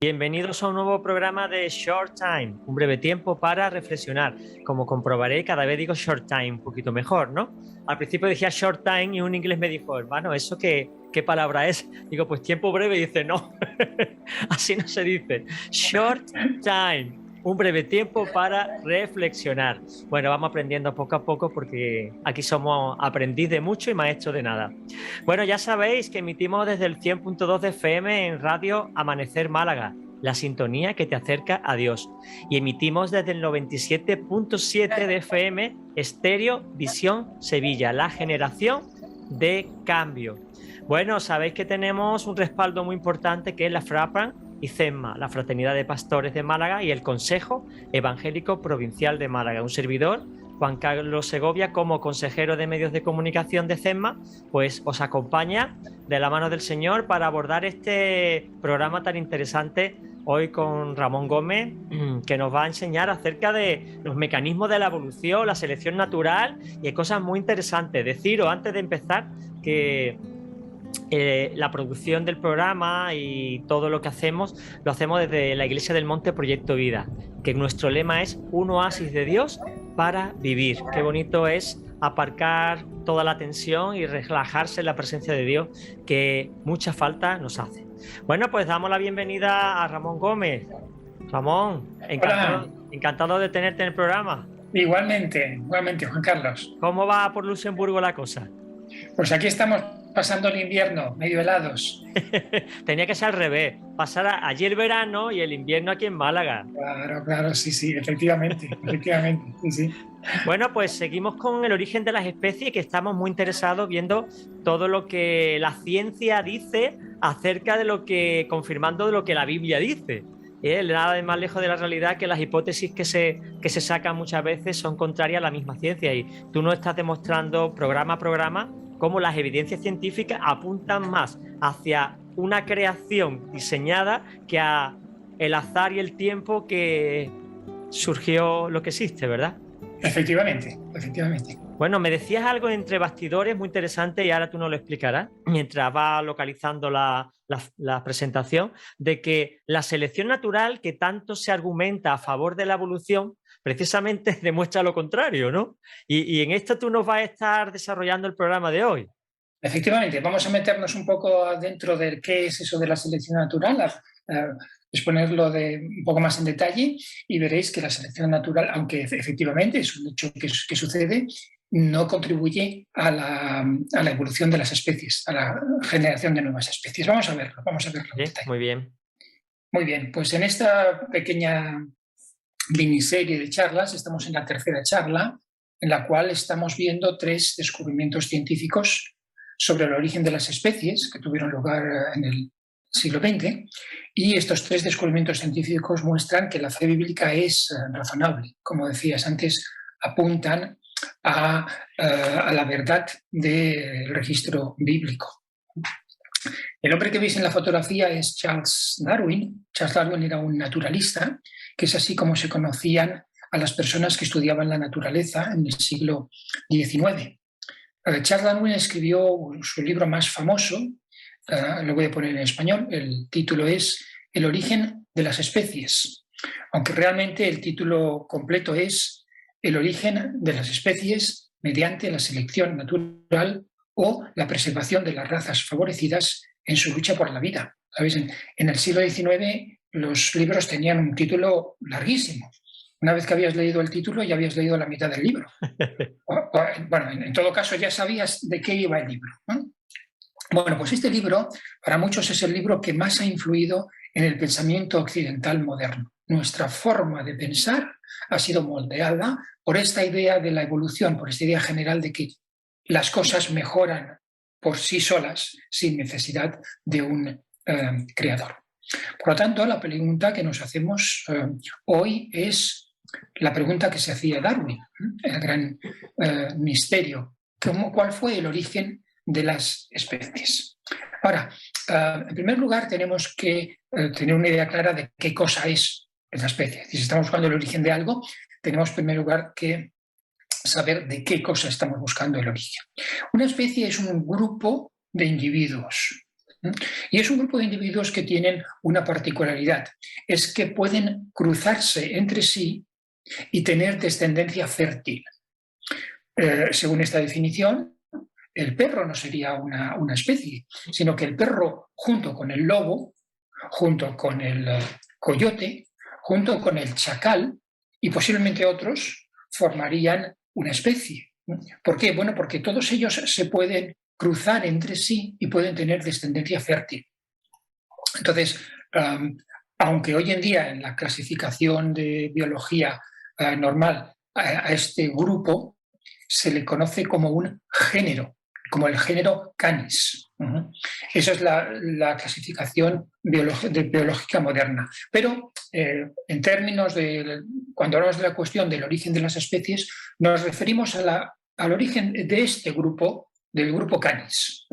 Bienvenidos a un nuevo programa de Short Time, un breve tiempo para reflexionar. Como comprobaré, cada vez digo Short Time un poquito mejor, ¿no? Al principio decía Short Time y un inglés me dijo, hermano, ¿eso qué palabra es? Digo, pues tiempo breve, y dice, no, así no se dice. Short Time, un breve tiempo para reflexionar. Bueno, vamos aprendiendo poco a poco porque aquí somos aprendiz de mucho y maestro de nada. Bueno, ya sabéis que emitimos desde el 100.2 de FM en Radio Amanecer Málaga, la sintonía que te acerca a Dios. Y emitimos desde el 97.7 de FM Estéreo Visión Sevilla, la generación de cambio. Bueno, sabéis que tenemos un respaldo muy importante que es la FRAPAN y CESMA, la Fraternidad de Pastores de Málaga, y el Consejo Evangélico Provincial de Málaga. Un servidor, Juan Carlos Segovia, como consejero de medios de comunicación de CESMA, pues os acompaña de la mano del Señor para abordar este programa tan interesante hoy con Ramón Gómez, que nos va a enseñar acerca de los mecanismos de la evolución, la selección natural y cosas muy interesantes. Deciros antes de empezar que la producción del programa y todo lo que hacemos lo hacemos desde la Iglesia del Monte Proyecto Vida, que nuestro lema es un oasis de Dios para vivir. Qué bonito es aparcar toda la tensión y relajarse en la presencia de Dios, que mucha falta nos hace. Bueno, pues damos la bienvenida a Ramón Gómez. Ramón, encantado de tenerte en el programa. Igualmente, Juan Carlos. ¿Cómo va por Luxemburgo la cosa? Pues aquí estamos pasando el invierno, medio helados. Tenía que ser al revés, pasar allí el verano y el invierno aquí en Málaga. Claro, sí, efectivamente, sí. Bueno, pues seguimos con el origen de las especies, que estamos muy interesados viendo todo lo que la ciencia dice acerca de confirmando de lo que la Biblia dice. Nada más lejos de la realidad que las hipótesis que se sacan muchas veces son contrarias a la misma ciencia, y tú nos estás demostrando programa a programa cómo las evidencias científicas apuntan más hacia una creación diseñada que a el azar y el tiempo que surgió lo que existe, ¿verdad? Efectivamente. Bueno, me decías algo entre bastidores muy interesante y ahora tú nos lo explicarás mientras va localizando la presentación, de que la selección natural, que tanto se argumenta a favor de la evolución, precisamente demuestra lo contrario, ¿no? Y en esto tú nos vas a estar desarrollando el programa de hoy. Efectivamente, vamos a meternos un poco dentro de qué es eso de la selección natural, a exponerlo un poco más en detalle, y veréis que la selección natural, aunque efectivamente es un hecho que sucede, no contribuye a la evolución de las especies, a la generación de nuevas especies. Vamos a verlo en detalle. Muy bien. Muy bien, pues en esta pequeña miniserie de charlas estamos en la tercera charla, en la cual estamos viendo 3 descubrimientos científicos sobre el origen de las especies que tuvieron lugar en el siglo XX, y estos 3 descubrimientos científicos muestran que la fe bíblica es razonable. Como decías antes, apuntan a la verdad del registro bíblico. El hombre que veis en la fotografía es Charles Darwin. Charles Darwin era un naturalista, que es así como se conocían a las personas que estudiaban la naturaleza en el siglo XIX. Charles Darwin escribió su libro más famoso, lo voy a poner en español, el título es El origen de las especies, aunque realmente el título completo es El origen de las especies mediante la selección natural o la preservación de las razas favorecidas en su lucha por la vida. ¿Sabéis? En el siglo XIX los libros tenían un título larguísimo. Una vez que habías leído el título ya habías leído la mitad del libro. Bueno, en todo caso ya sabías de qué iba el libro, ¿no? Bueno, pues este libro para muchos es el libro que más ha influido en el pensamiento occidental moderno. Nuestra forma de pensar ha sido moldeada por esta idea de la evolución, por esta idea general de que las cosas mejoran por sí solas sin necesidad de un creador. Por lo tanto, la pregunta que nos hacemos hoy es la pregunta que se hacía Darwin, el gran misterio. ¿Cuál fue el origen de las especies? Ahora, en primer lugar, tenemos que tener una idea clara de qué cosa es la especie. Si estamos buscando el origen de algo, tenemos en primer lugar que saber de qué cosa estamos buscando el origen. Una especie es un grupo de individuos. Y es un grupo de individuos que tienen una particularidad, es que pueden cruzarse entre sí y tener descendencia fértil. Según esta definición, el perro no sería una especie, sino que el perro junto con el lobo, junto con el coyote, junto con el chacal y posiblemente otros formarían una especie. ¿Por qué? Bueno, porque todos ellos se pueden cruzar entre sí y pueden tener descendencia fértil. Entonces, aunque hoy en día en la clasificación de biología normal a este grupo se le conoce como un género, como el género Canis. Esa es la clasificación biológica moderna. Pero en términos de, cuando hablamos de la cuestión del origen de las especies, nos referimos al origen de este grupo, del grupo Canis.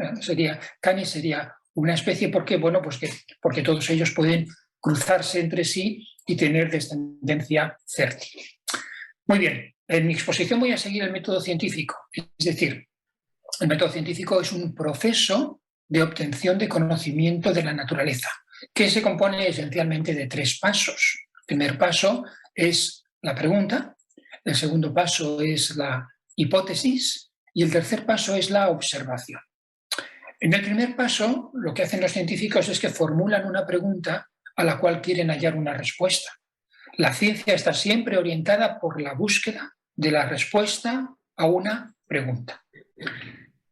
Canis sería una especie, ¿por qué? Bueno, pues porque todos ellos pueden cruzarse entre sí y tener descendencia fértil. Muy bien, en mi exposición voy a seguir el método científico, es decir, el método científico es un proceso de obtención de conocimiento de la naturaleza, que se compone esencialmente de 3 pasos. El primer paso es la pregunta, el segundo paso es la hipótesis y el tercer paso es la observación. En el primer paso, lo que hacen los científicos es que formulan una pregunta a la cual quieren hallar una respuesta. La ciencia está siempre orientada por la búsqueda de la respuesta a una pregunta.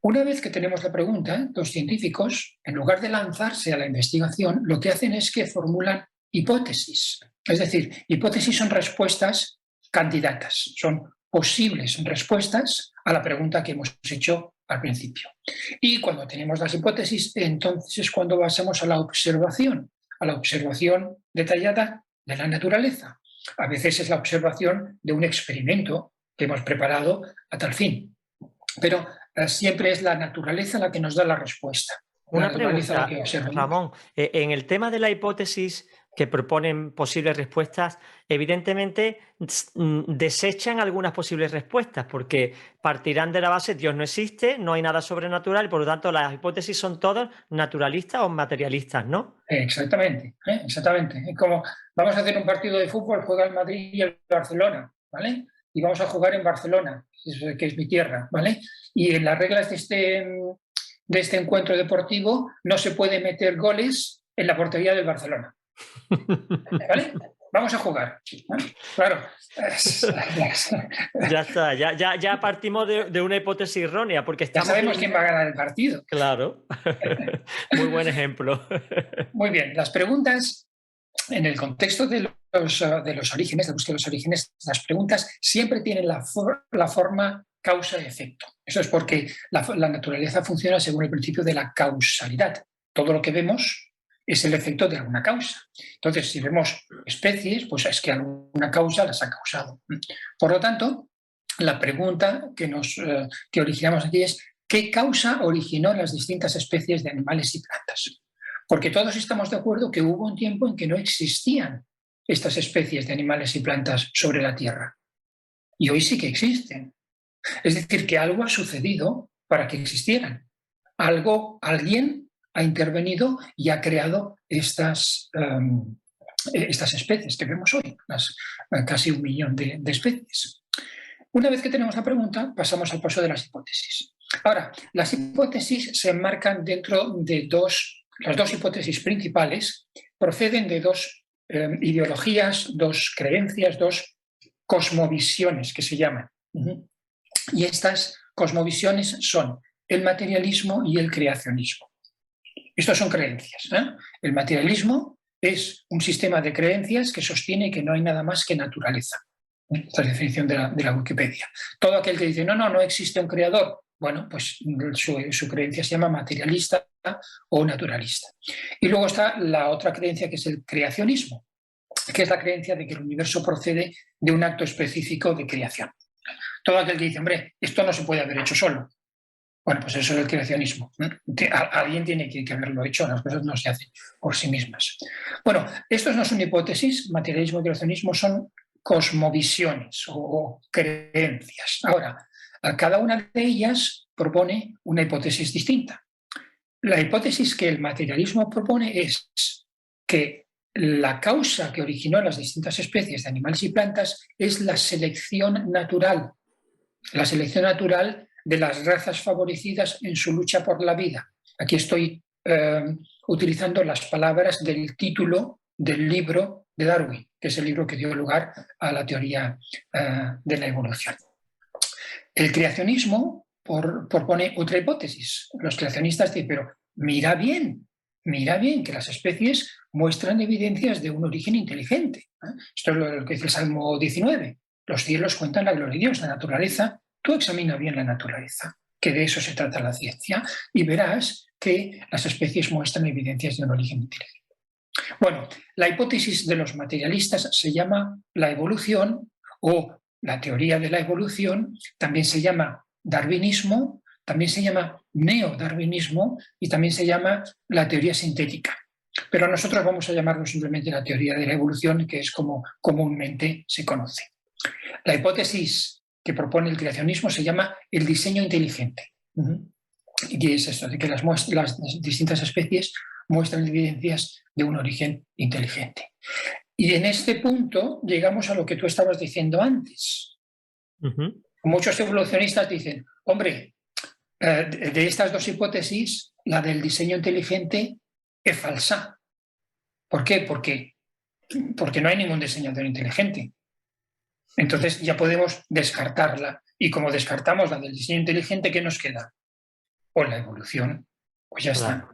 Una vez que tenemos la pregunta, los científicos, en lugar de lanzarse a la investigación, lo que hacen es que formulan hipótesis. Es decir, hipótesis son respuestas candidatas, son posibles respuestas a la pregunta que hemos hecho al principio. Y cuando tenemos las hipótesis, entonces es cuando pasamos a la observación detallada de la naturaleza. A veces es la observación de un experimento que hemos preparado a tal fin. Pero siempre es la naturaleza la que nos da la respuesta. Una pregunta, Ramón. En el tema de la hipótesis que proponen posibles respuestas, evidentemente desechan algunas posibles respuestas porque partirán de la base Dios no existe, no hay nada sobrenatural y por lo tanto las hipótesis son todas naturalistas o materialistas, ¿no? Exactamente, exactamente. Es como vamos a hacer un partido de fútbol, juega el Madrid y el Barcelona, ¿vale? Y vamos a jugar en Barcelona, que es mi tierra, ¿vale? Y en las reglas de este encuentro deportivo no se puede meter goles en la portería del Barcelona. ¿Vale? Vamos a jugar. Claro. Ya está, ya partimos de una hipótesis errónea porque ya sabemos quién va a ganar el partido. Claro. Muy buen ejemplo. Muy bien, las preguntas en el contexto de los orígenes, de búsqueda de los orígenes, las preguntas siempre tienen la forma causa-efecto. Eso es porque la naturaleza funciona según el principio de la causalidad. Todo lo que vemos es el efecto de alguna causa. Entonces, si vemos especies, pues es que alguna causa las ha causado. Por lo tanto, la pregunta que originamos aquí es ¿qué causa originó las distintas especies de animales y plantas? Porque todos estamos de acuerdo que hubo un tiempo en que no existían estas especies de animales y plantas sobre la Tierra. Y hoy sí que existen. Es decir, que algo ha sucedido para que existieran. Alguien ha intervenido y ha creado estas especies que vemos hoy, casi 1 millón de especies. Una vez que tenemos la pregunta, pasamos al paso de las hipótesis. Ahora, las hipótesis se enmarcan dentro de las 2 hipótesis principales, proceden de 2 ideologías, 2 creencias, 2 cosmovisiones que se llaman. Y estas cosmovisiones son el materialismo y el creacionismo. Estos son creencias. El materialismo es un sistema de creencias que sostiene que no hay nada más que naturaleza. Esta es la definición de la Wikipedia. Todo aquel que dice, no existe un creador, bueno, pues su creencia se llama materialista o naturalista. Y luego está la otra creencia que es el creacionismo, que es la creencia de que el universo procede de un acto específico de creación. Todo aquel que dice, hombre, esto no se puede haber hecho solo. Bueno, pues eso es el creacionismo. Alguien tiene que haberlo hecho, las cosas no se hacen por sí mismas. Bueno, estos no son hipótesis, materialismo y creacionismo son cosmovisiones o creencias. Ahora, cada una de ellas propone una hipótesis distinta. la hipótesis que el materialismo propone es que la causa que originó las distintas especies de animales y plantas es la selección natural de las razas favorecidas en su lucha por la vida. Aquí estoy utilizando las palabras del título del libro de Darwin, que es el libro que dio lugar a la teoría de la evolución. El creacionismo propone otra hipótesis. Los creacionistas dicen, pero mira bien que las especies muestran evidencias de un origen inteligente. Esto es lo que dice el Salmo 19. Los cielos cuentan la gloria de Dios, la naturaleza. Tú examina bien la naturaleza, que de eso se trata la ciencia, y verás que las especies muestran evidencias de un origen inteligente. Bueno, la hipótesis de los materialistas se llama la evolución o la teoría de la evolución, también se llama darwinismo, también se llama neodarwinismo y también se llama la teoría sintética. Pero nosotros vamos a llamarlo simplemente la teoría de la evolución, que es como comúnmente se conoce. La hipótesis que propone el creacionismo se llama el diseño inteligente. Y es esto, de que las distintas especies muestran evidencias de un origen inteligente. Y en este punto llegamos a lo que tú estabas diciendo antes. Muchos evolucionistas dicen, hombre, de estas dos hipótesis, la del diseño inteligente es falsa. ¿Por qué? Porque no hay ningún diseñador inteligente. Entonces ya podemos descartarla. Y como descartamos la del diseño inteligente, ¿qué nos queda? O la evolución. Pues ya está.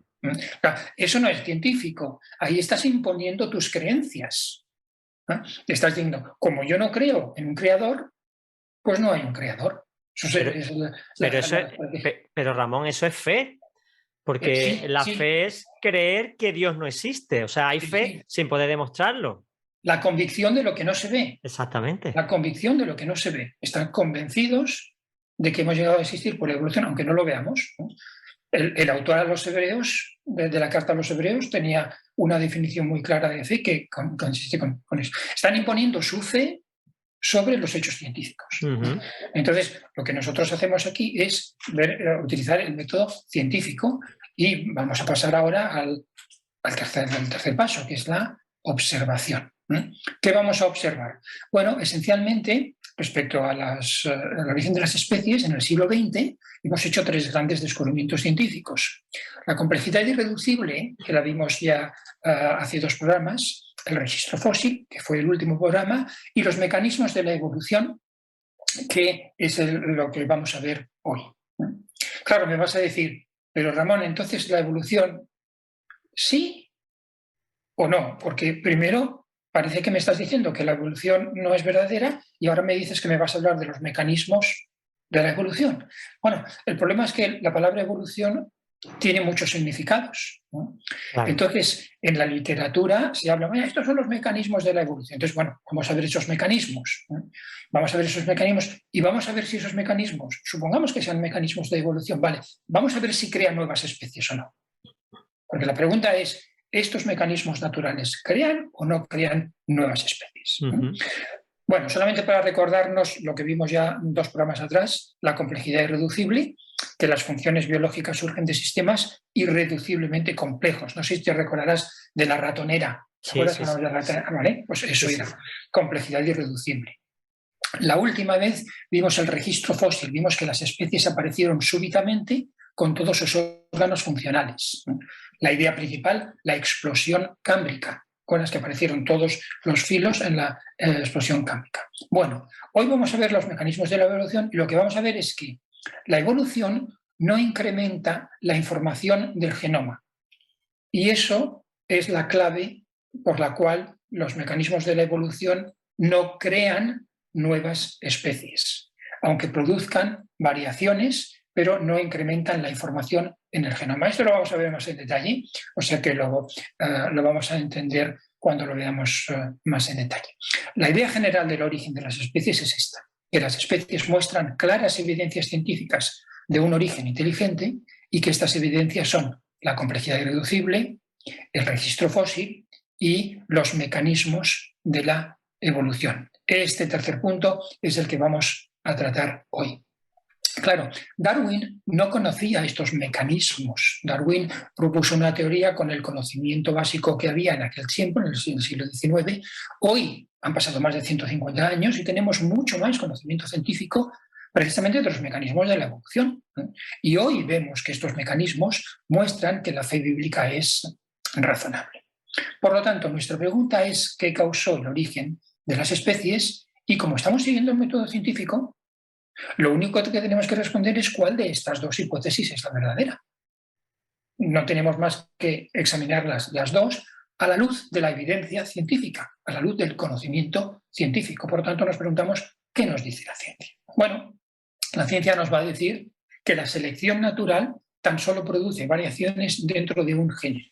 Eso no es científico. Ahí estás imponiendo tus creencias. Estás diciendo, como yo no creo en un creador, pues no hay un creador. Pero Ramón, eso es fe. Porque sí, la sí. fe es creer que Dios no existe. O sea, hay fe sin poder demostrarlo. La convicción de lo que no se ve. Exactamente. La convicción de lo que no se ve. Están convencidos de que hemos llegado a existir por la evolución, aunque no lo veamos. El autor a los hebreos, de la carta a los hebreos, tenía una definición muy clara de fe que consiste con eso. Están imponiendo su fe sobre los hechos científicos. Entonces, lo que nosotros hacemos aquí es utilizar el método científico y vamos a pasar ahora al tercer paso, que es la observación. ¿Qué vamos a observar? Bueno, esencialmente, respecto al origen de las especies, en el siglo XX hemos hecho 3 grandes descubrimientos científicos. La complejidad irreducible, que la vimos ya hace 2 programas, el registro fósil, que fue el último programa, y los mecanismos de la evolución, que es lo que vamos a ver hoy. Claro, me vas a decir, pero Ramón, entonces la evolución, ¿sí o no? Porque primero parece que me estás diciendo que la evolución no es verdadera y ahora me dices que me vas a hablar de los mecanismos de la evolución. Bueno, el problema es que la palabra evolución tiene muchos significados, ¿no? Claro. Entonces, en la literatura se habla, estos son los mecanismos de la evolución. Entonces, bueno, vamos a ver esos mecanismos, ¿no? Vamos a ver esos mecanismos y vamos a ver si esos mecanismos, supongamos que sean mecanismos de evolución, vale, vamos a ver si crean nuevas especies o no. Porque la pregunta es, ¿estos mecanismos naturales crean o no crean nuevas especies? Bueno, solamente para recordarnos lo que vimos ya 2 programas atrás, la complejidad irreducible, que las funciones biológicas surgen de sistemas irreduciblemente complejos. No sé si te recordarás de la ratonera. ¿Te acuerdas de la ratonera? ¿Vale? Pues eso era complejidad irreducible. La última vez vimos el registro fósil, vimos que las especies aparecieron súbitamente con todos sus órganos funcionales. La idea principal, la explosión cámbrica, con las que aparecieron todos los filos en la explosión cámbrica. Bueno, hoy vamos a ver los mecanismos de la evolución y lo que vamos a ver es que la evolución no incrementa la información del genoma. Y eso es la clave por la cual los mecanismos de la evolución no crean nuevas especies, aunque produzcan variaciones, pero no incrementan la información en el genoma. Esto lo vamos a ver más en detalle, o sea que luego lo vamos a entender cuando lo veamos más en detalle. La idea general del origen de las especies es esta, que las especies muestran claras evidencias científicas de un origen inteligente y que estas evidencias son la complejidad irreducible, el registro fósil y los mecanismos de la evolución. Este tercer punto es el que vamos a tratar hoy. Claro, Darwin no conocía estos mecanismos. Darwin propuso una teoría con el conocimiento básico que había en aquel tiempo, en el siglo XIX. Hoy han pasado más de 150 años y tenemos mucho más conocimiento científico precisamente de los mecanismos de la evolución. Y hoy vemos que estos mecanismos muestran que la fe bíblica es razonable. Por lo tanto, nuestra pregunta es qué causó el origen de las especies y como estamos siguiendo el método científico, lo único que tenemos que responder es cuál de estas dos hipótesis es la verdadera. No tenemos más que examinarlas las dos a la luz de la evidencia científica, a la luz del conocimiento científico. Por lo tanto, nos preguntamos, ¿qué nos dice la ciencia? Bueno, la ciencia nos va a decir que la selección natural tan solo produce variaciones dentro de un género.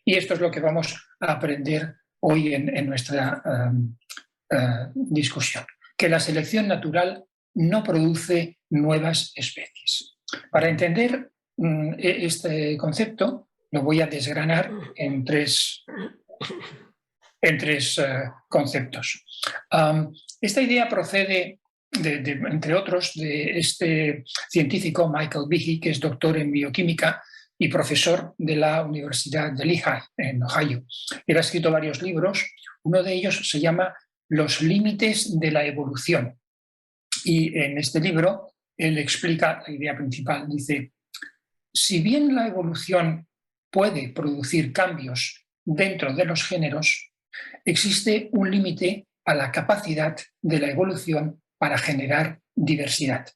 Y esto es lo que vamos a aprender hoy en nuestra discusión, que la selección natural no produce nuevas especies. Para entender este concepto, lo voy a desgranar en tres conceptos. Esta idea procede, entre otros, de este científico Michael Behe, que es doctor en bioquímica y profesor de la Universidad de Lehigh, en Ohio. Él ha escrito varios libros. Uno de ellos se llama Los límites de la evolución. Y en este libro él explica la idea principal. Dice, si bien la evolución puede producir cambios dentro de los géneros, existe un límite a la capacidad de la evolución para generar diversidad.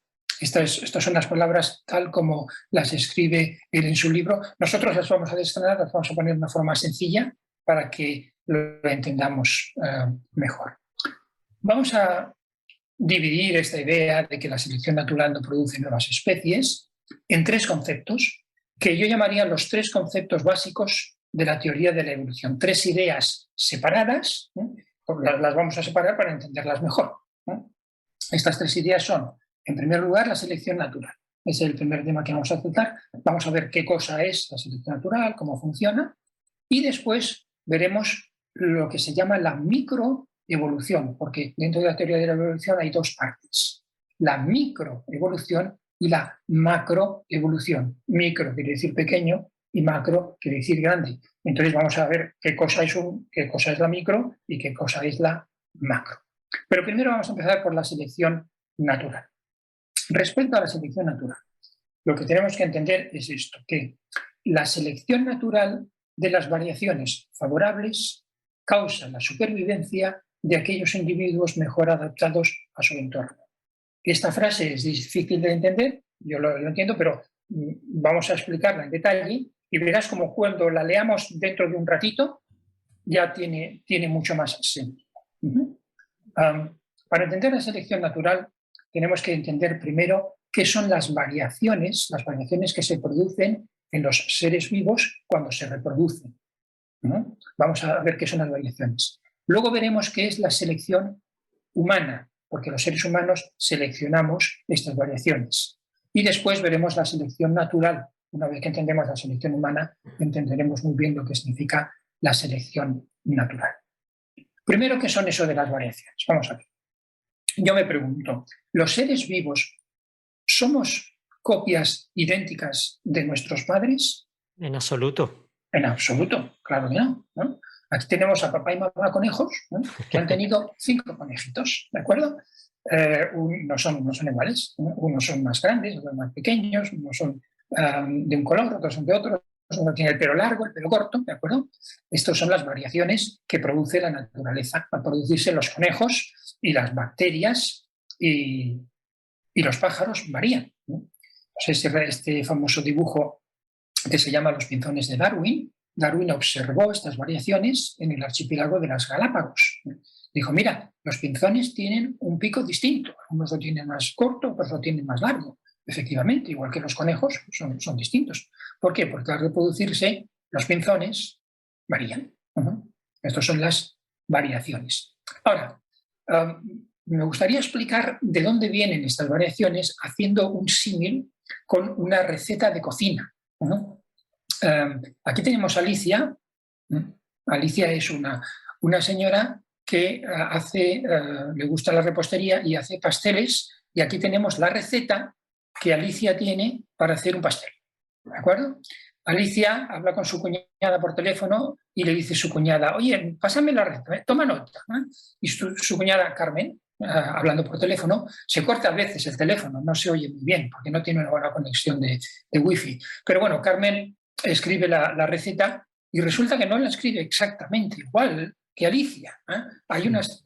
Estas son las palabras tal como las escribe él en su libro. Nosotros las vamos a desgranar, las vamos a poner de una forma sencilla para que lo entendamos mejor. Vamos a dividir esta idea de que la selección natural no produce nuevas especies en tres conceptos que yo llamaría los tres conceptos básicos de la teoría de la evolución. Tres ideas separadas, las vamos a separar para entenderlas mejor. Estas tres ideas son, en primer lugar, la selección natural. Ese es el primer tema que vamos a tratar. Vamos a ver qué cosa es la selección natural, cómo funciona, y después veremos lo que se llama la microevolución, porque dentro de la teoría de la evolución hay dos partes, la microevolución y la macroevolución. Micro quiere decir pequeño y macro quiere decir grande. Entonces vamos a ver qué cosa es la micro y qué cosa es la macro. Pero primero vamos a empezar por la selección natural. Respecto a la selección natural, lo que tenemos que entender es esto, que la selección natural de las variaciones favorables causa la supervivencia de aquellos individuos mejor adaptados a su entorno. Esta frase es difícil de entender, yo lo entiendo, pero vamos a explicarla en detalle y verás como cuando la leamos dentro de un ratito ya tiene mucho más sentido. Para entender la selección natural tenemos que entender primero qué son las variaciones que se producen en los seres vivos cuando se reproducen. Vamos a ver qué son las variaciones. Luego veremos qué es la selección humana, porque los seres humanos seleccionamos estas variaciones. Y después veremos la selección natural. Una vez que entendemos la selección humana, entenderemos muy bien lo que significa la selección natural. Primero, ¿qué son eso de las variaciones? Vamos a ver. Yo me pregunto, ¿los seres vivos somos copias idénticas de nuestros padres? En absoluto. En absoluto, claro que no, ¿no? Aquí tenemos a papá y mamá conejos, ¿no? Que han tenido 5 conejitos, ¿de acuerdo? No son iguales, ¿no? Unos son más grandes, otros más pequeños, unos son de un color, otros son de otro, uno tiene el pelo largo, el pelo corto, ¿de acuerdo? Estas son las variaciones que produce la naturaleza. Al producirse los conejos y las bacterias y los pájaros varían, ¿no? Este famoso dibujo que se llama Los pinzones de Darwin. Darwin observó estas variaciones en el archipiélago de las Galápagos. Dijo, mira, los pinzones tienen un pico distinto. Unos lo tienen más corto, otros lo tienen más largo. Efectivamente, igual que los conejos, son distintos. ¿Por qué? Porque al reproducirse, los pinzones varían. Estas son las variaciones. Ahora, me gustaría explicar de dónde vienen estas variaciones haciendo un símil con una receta de cocina. Aquí tenemos a Alicia. Alicia es una señora que le gusta la repostería y hace pasteles, y aquí tenemos la receta que Alicia tiene para hacer un pastel. ¿De acuerdo? Alicia habla con su cuñada por teléfono y le dice a su cuñada, oye, pásame la receta, toma nota. Y su cuñada Carmen, hablando por teléfono, se corta a veces el teléfono, no se oye muy bien porque no tiene una buena conexión de wifi. Pero bueno, Carmen escribe la receta y resulta que no la escribe exactamente igual que Alicia. Hay unas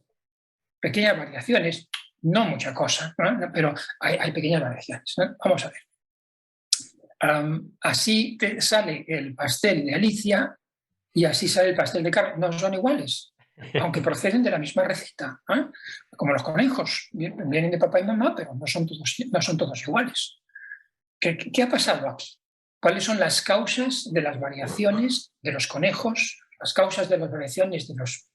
pequeñas variaciones, no mucha cosa, pero hay pequeñas variaciones. Vamos a ver. Así te sale el pastel de Alicia y así sale el pastel de Carmen. No son iguales, aunque proceden de la misma receta, como los conejos. Vienen de papá y mamá, pero no son todos iguales. ¿Qué ha pasado aquí? ¿Cuáles son las causas de las variaciones de los conejos, las causas de las variaciones de los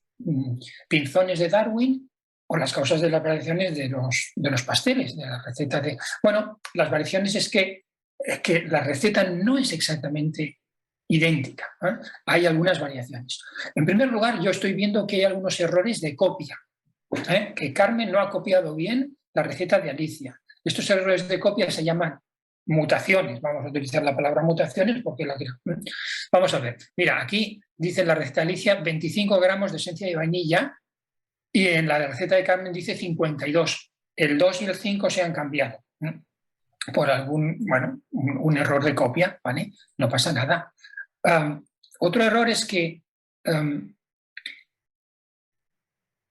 pinzones de Darwin o las causas de las variaciones de los pasteles, de la receta de... Bueno, las variaciones es que la receta no es exactamente idéntica. Hay algunas variaciones. En primer lugar, yo estoy viendo que hay algunos errores de copia, que Carmen no ha copiado bien la receta de Alicia. Estos errores de copia se llaman mutaciones. Vamos a utilizar la palabra mutaciones porque vamos a ver. Mira, aquí dice la receta de Alicia 25 gramos de esencia de vainilla y en la receta de Carmen dice 52. El 2 y el 5 se han cambiado por un error de copia, ¿vale? No pasa nada. Otro error es que en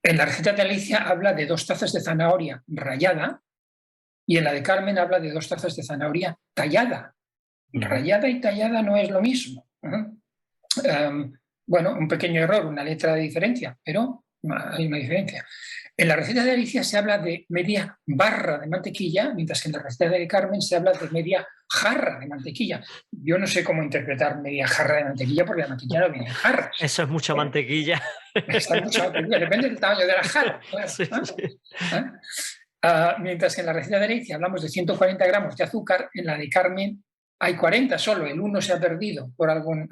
la receta de Alicia habla de 2 tazas de zanahoria rallada y en la de Carmen habla de 2 tazas de zanahoria tallada. Rallada y tallada no es lo mismo. Bueno, un pequeño error, una letra de diferencia, pero hay una diferencia. En la receta de Alicia se habla de media barra de mantequilla, mientras que en la receta de Carmen se habla de media jarra de mantequilla. Yo no sé cómo interpretar media jarra de mantequilla porque la mantequilla no viene en jarras. Eso es mucha mantequilla. Está mucha mantequilla, depende del tamaño de la jarra. Claro. Sí. Mientras que en la receta de Alicia hablamos de 140 gramos de azúcar, en la de Carmen hay 40 solo, el 1 se ha perdido por algún...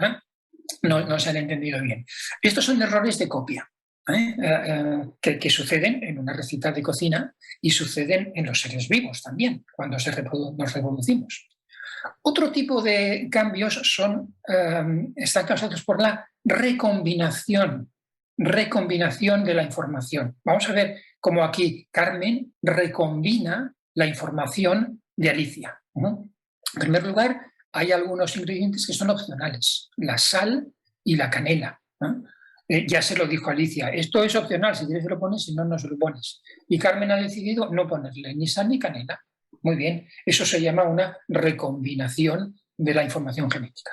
No se han entendido bien. Estos son errores de copia. Que suceden en una receta de cocina y suceden en los seres vivos también, cuando nos reproducimos. Otro tipo de cambios están causados por la recombinación de la información. Vamos a ver cómo aquí Carmen recombina la información de Alicia. En primer lugar, hay algunos ingredientes que son opcionales, la sal y la canela. Ya se lo dijo Alicia, esto es opcional, si quieres se lo pones, si no, no se lo pones. Y Carmen ha decidido no ponerle ni sal ni canela. Muy bien, eso se llama una recombinación de la información genética.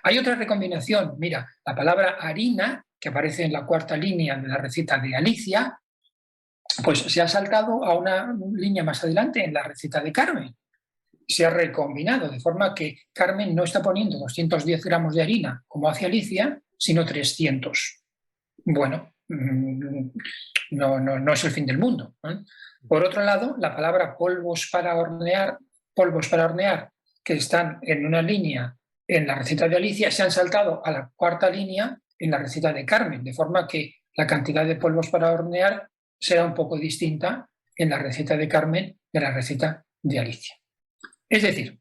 Hay otra recombinación, mira, la palabra harina, que aparece en la 4ª línea de la receta de Alicia, pues se ha saltado a una línea más adelante en la receta de Carmen. Se ha recombinado, de forma que Carmen no está poniendo 210 gramos de harina, como hace Alicia, sino 300. Bueno, no es el fin del mundo. Por otro lado, la palabra polvos para hornear, que están en una línea en la receta de Alicia, se han saltado a la 4ª línea en la receta de Carmen, de forma que la cantidad de polvos para hornear será un poco distinta en la receta de Carmen de la receta de Alicia. Es decir,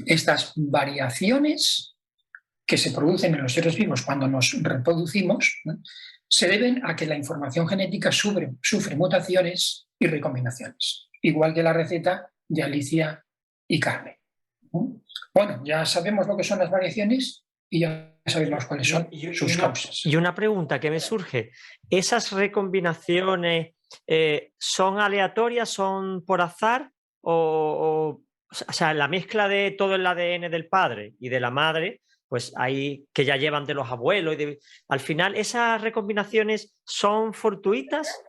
estas variaciones que se producen en los seres vivos cuando nos reproducimos, se deben a que la información genética sufre mutaciones y recombinaciones, igual que la receta de Alicia y Carmen. Bueno, ya sabemos lo que son las variaciones y ya sabemos cuáles son sus causas. Y una pregunta que me surge, ¿esas recombinaciones son aleatorias, son por azar o sea, la mezcla de todo el ADN del padre y de la madre, pues hay que ya llevan de los abuelos. Al final, ¿esas recombinaciones son fortuitas?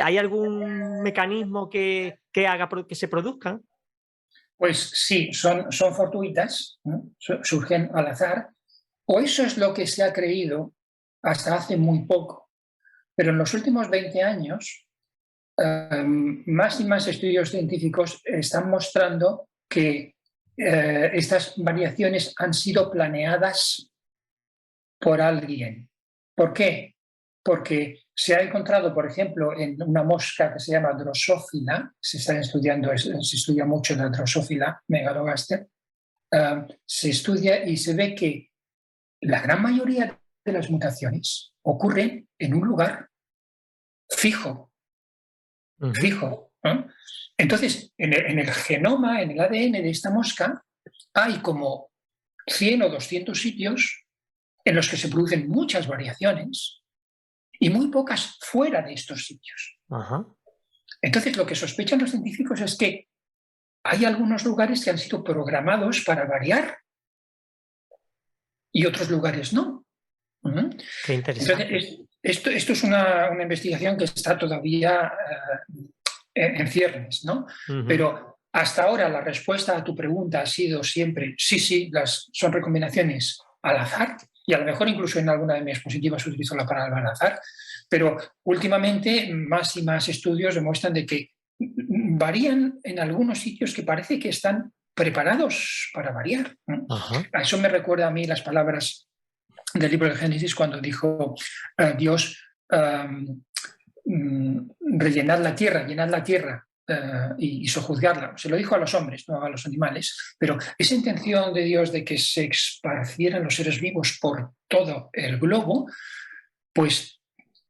¿Hay algún mecanismo que haga que se produzcan? Pues sí, son fortuitas, surgen al azar, o eso es lo que se ha creído hasta hace muy poco. Pero en los últimos 20 años, más y más estudios científicos están mostrando que estas variaciones han sido planeadas por alguien. ¿Por qué? Porque se ha encontrado, por ejemplo, en una mosca que se llama Drosophila, se estudia mucho la Drosophila megalogaster, se estudia y se ve que la gran mayoría de las mutaciones ocurren en un lugar fijo, fijo, ¿no? Entonces, en el genoma, en el ADN de esta mosca, hay como 100 o 200 sitios en los que se producen muchas variaciones y muy pocas fuera de estos sitios. Ajá. Entonces, lo que sospechan los científicos es que hay algunos lugares que han sido programados para variar y otros lugares no. Qué interesante. Entonces, esto es una investigación que está todavía en ciernes, ¿no? Pero hasta ahora la respuesta a tu pregunta ha sido siempre sí, son recombinaciones al azar, y a lo mejor incluso en alguna de mis diapositivas utilizo la palabra al azar, pero últimamente más y más estudios demuestran de que varían en algunos sitios que parece que están preparados para variar. Ajá. A eso me recuerda a mí las palabras del libro de Génesis cuando dijo Dios, rellenad la tierra, llenad la tierra y sojuzgarla. Se lo dijo a los hombres, no a los animales, pero esa intención de Dios de que se esparcieran los seres vivos por todo el globo, pues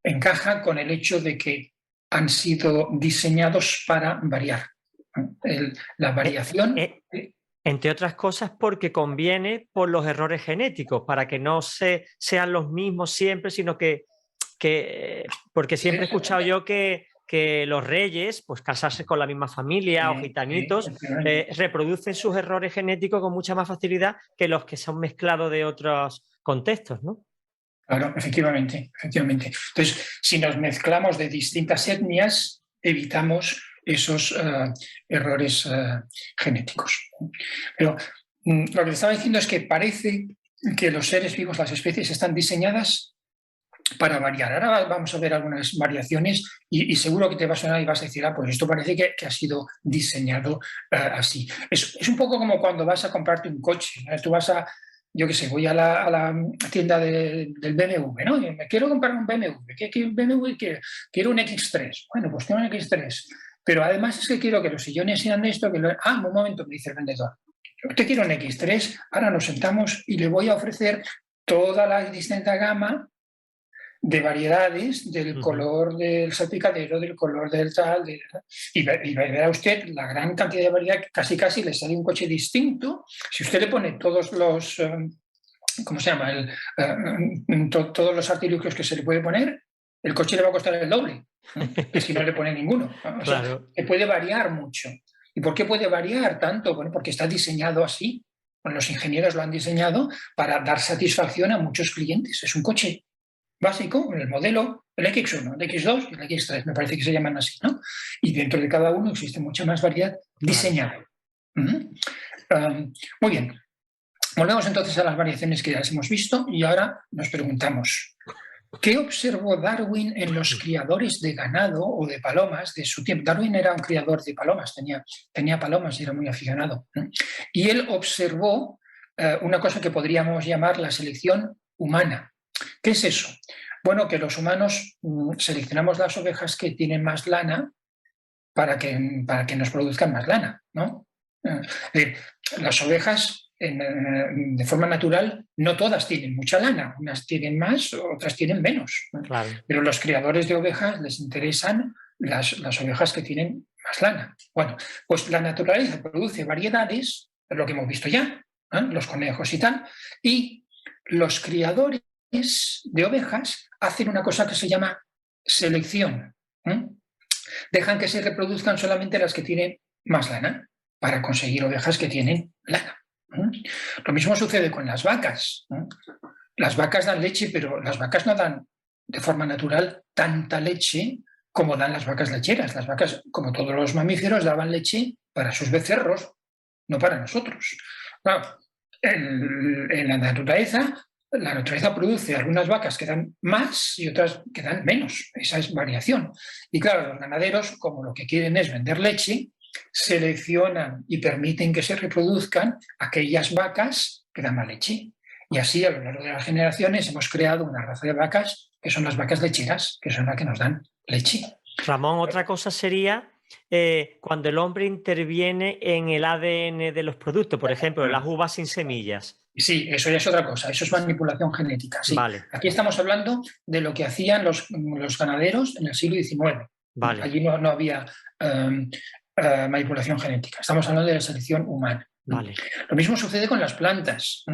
encaja con el hecho de que han sido diseñados para variar. La variación... Entre otras cosas porque conviene por los errores genéticos, para que no sean los mismos siempre, sino que porque siempre he escuchado yo que los reyes, pues casarse con la misma familia o gitanitos, reproducen sus errores genéticos con mucha más facilidad que los que son mezclados de otros contextos, ¿no? Claro, efectivamente. Entonces, si nos mezclamos de distintas etnias, evitamos esos errores genéticos. Pero lo que te estaba diciendo es que parece que los seres vivos, las especies, están diseñadas para variar. Ahora vamos a ver algunas variaciones y seguro que te va a sonar y vas a decir, pues esto parece que ha sido diseñado así. Es un poco como cuando vas a comprarte un coche, ¿no? Tú vas a, yo qué sé, voy a la tienda del BMW, ¿no? Y me quiero comprar un BMW. ¿Qué BMW quiero? Quiero un X3. Bueno, pues tengo un X3. Pero además es que quiero que los sillones sean de esto. Un momento, me dice el vendedor. Yo te quiero un X3, ahora nos sentamos y le voy a ofrecer toda la distinta gama de variedades del color del salpicadero, del color del tal, y verá usted la gran cantidad de variedad, casi le sale un coche distinto. Si usted le pone todos los, ¿cómo se llama? Todos los artilugios que se le puede poner, el coche le va a costar el doble, que si no le pone ninguno. O sea, que puede variar mucho. ¿Y por qué puede variar tanto? Bueno, porque está diseñado así. Bueno, los ingenieros lo han diseñado para dar satisfacción a muchos clientes. Es un coche básico, el modelo, el X1, el X2 y el X3, me parece que se llaman así, ¿no? Y dentro de cada uno existe mucha más variedad diseñada. Muy bien. Volvemos entonces a las variaciones que ya hemos visto y ahora nos preguntamos, ¿qué observó Darwin en los criadores de ganado o de palomas de su tiempo? Darwin era un criador de palomas, tenía palomas y era muy aficionado. Y él observó una cosa que podríamos llamar la selección humana. ¿Qué es eso? Bueno, que los humanos seleccionamos las ovejas que tienen más lana para que nos produzcan más lana, ¿no? Las ovejas, de forma natural, no todas tienen mucha lana, unas tienen más, otras tienen menos. Claro. Pero los criadores de ovejas les interesan las ovejas que tienen más lana. Bueno, pues la naturaleza produce variedades, es lo que hemos visto ya, los conejos y tal, y los criadores de ovejas hacen una cosa que se llama selección. Dejan que se reproduzcan solamente las que tienen más lana para conseguir ovejas que tienen lana. Lo mismo sucede con las vacas. Las vacas dan leche, pero las vacas no dan de forma natural tanta leche como dan las vacas lecheras. Las vacas, como todos los mamíferos, daban leche para sus becerros, no para nosotros. Claro, en la naturaleza produce algunas vacas que dan más y otras que dan menos. Esa es variación. Y claro, los ganaderos, como lo que quieren es vender leche, seleccionan y permiten que se reproduzcan aquellas vacas que dan más leche. Y así, a lo largo de las generaciones, hemos creado una raza de vacas que son las vacas lecheras, que son las que nos dan leche. Ramón, otra cosa sería cuando el hombre interviene en el ADN de los productos, por ejemplo, las uvas sin semillas. Sí, eso ya es otra cosa, eso es manipulación genética. Sí. Vale. Aquí estamos hablando de lo que hacían los ganaderos en el siglo XIX. Vale. Allí no había manipulación genética, estamos hablando de la selección humana. Vale. Lo mismo sucede con las plantas.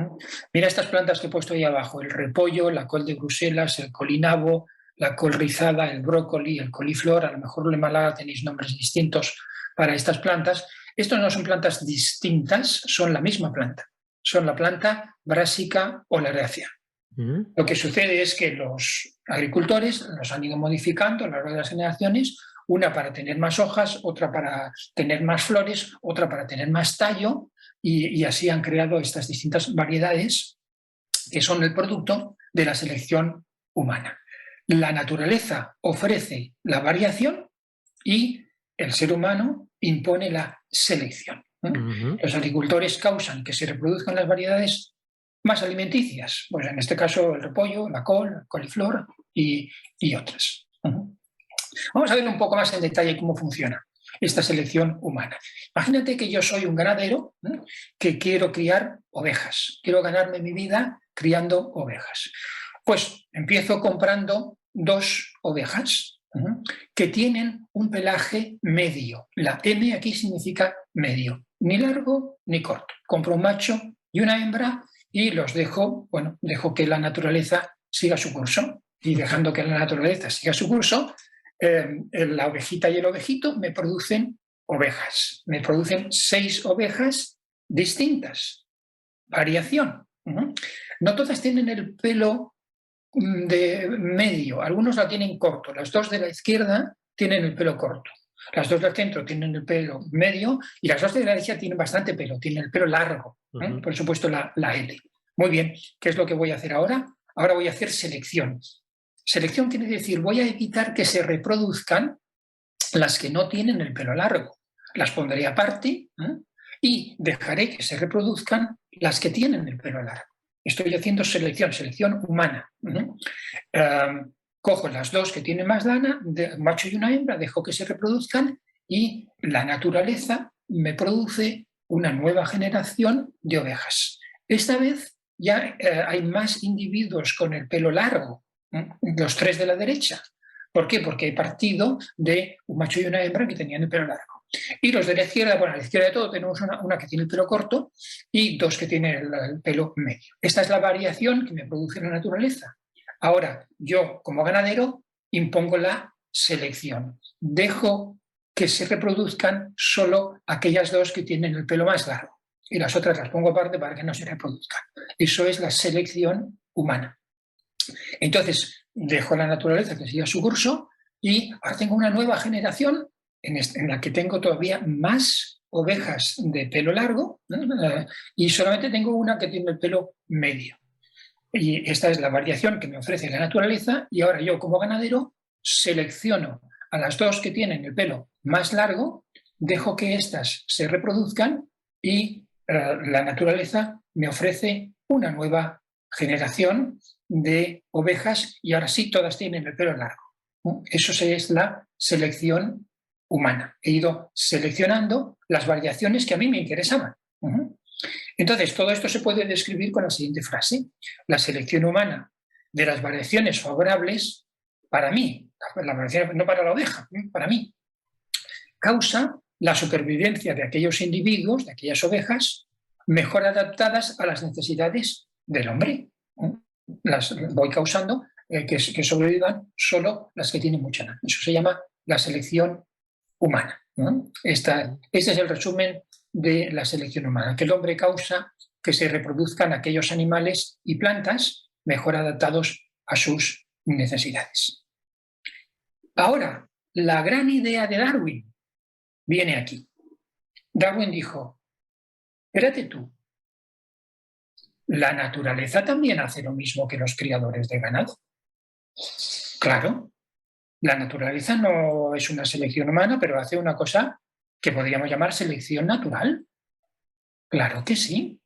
Mira estas plantas que he puesto ahí abajo, el repollo, la col de Bruselas, el colinabo, la col rizada, el brócoli, el coliflor. A lo mejor en Málaga tenéis nombres distintos para estas plantas. Estos no son plantas distintas, son la misma planta. Son la planta Brassica oleracea. Lo que sucede es que los agricultores los han ido modificando a lo largo de las generaciones, una para tener más hojas, otra para tener más flores, otra para tener más tallo, y así han creado estas distintas variedades que son el producto de la selección humana. La naturaleza ofrece la variación y el ser humano impone la selección. Los agricultores causan que se reproduzcan las variedades más alimenticias, pues en este caso el repollo, la col, el coliflor y otras. Vamos a ver un poco más en detalle cómo funciona esta selección humana. Imagínate que yo soy un ganadero que quiero criar ovejas, quiero ganarme mi vida criando ovejas. Pues empiezo comprando 2 ovejas que tienen un pelaje medio. La M aquí significa medio, ni largo ni corto. Compro un macho y una hembra y los dejo que la naturaleza siga su curso. Y dejando que la naturaleza siga su curso, la ovejita y el ovejito me producen ovejas. Me producen 6 ovejas distintas. Variación. No todas tienen el pelo de medio, algunos la tienen corto. Las 2 de la izquierda tienen el pelo corto. Las 2 del centro tienen el pelo medio y las 2 de la derecha tienen bastante pelo, tienen el pelo largo. Por supuesto la L. Muy bien, ¿qué es lo que voy a hacer ahora? Ahora voy a hacer selección. Selección quiere decir, voy a evitar que se reproduzcan las que no tienen el pelo largo. Las pondré aparte y dejaré que se reproduzcan las que tienen el pelo largo. Estoy haciendo selección humana. Cojo las 2 que tienen más lana, un macho y una hembra, dejo que se reproduzcan y la naturaleza me produce una nueva generación de ovejas. Esta vez ya hay más individuos con el pelo largo, los 3 de la derecha. ¿Por qué? Porque he partido de un macho y una hembra que tenían el pelo largo. Y los de la izquierda, bueno, a la izquierda de todo tenemos una que tiene el pelo corto y 2 que tienen el pelo medio. Esta es la variación que me produce la naturaleza. Ahora, yo como ganadero impongo la selección. Dejo que se reproduzcan solo aquellas 2 que tienen el pelo más largo y las otras las pongo aparte para que no se reproduzcan. Eso es la selección humana. Entonces, dejo a la naturaleza que siga su curso y ahora tengo una nueva generación en la que tengo todavía más ovejas de pelo largo y solamente tengo una que tiene el pelo medio. Y esta es la variación que me ofrece la naturaleza y ahora yo como ganadero selecciono a las 2 que tienen el pelo más largo, dejo que éstas se reproduzcan y la naturaleza me ofrece una nueva generación de ovejas y ahora sí todas tienen el pelo largo. Eso es la selección humana. He ido seleccionando las variaciones que a mí me interesaban. Entonces, todo esto se puede describir con la siguiente frase. La selección humana de las variaciones favorables para mí, no para la oveja, para mí, causa la supervivencia de aquellos individuos, de aquellas ovejas, mejor adaptadas a las necesidades del hombre. Las voy causando que sobrevivan solo las que tienen mucha lana. Eso se llama la selección humana. Este es el resumen de la selección humana, que el hombre causa que se reproduzcan aquellos animales y plantas mejor adaptados a sus necesidades. Ahora, la gran idea de Darwin viene aquí. Darwin dijo, espérate tú, ¿la naturaleza también hace lo mismo que los criadores de ganado? Claro, la naturaleza no es una selección humana, pero hace una cosa que podríamos llamar selección natural. Claro que sí.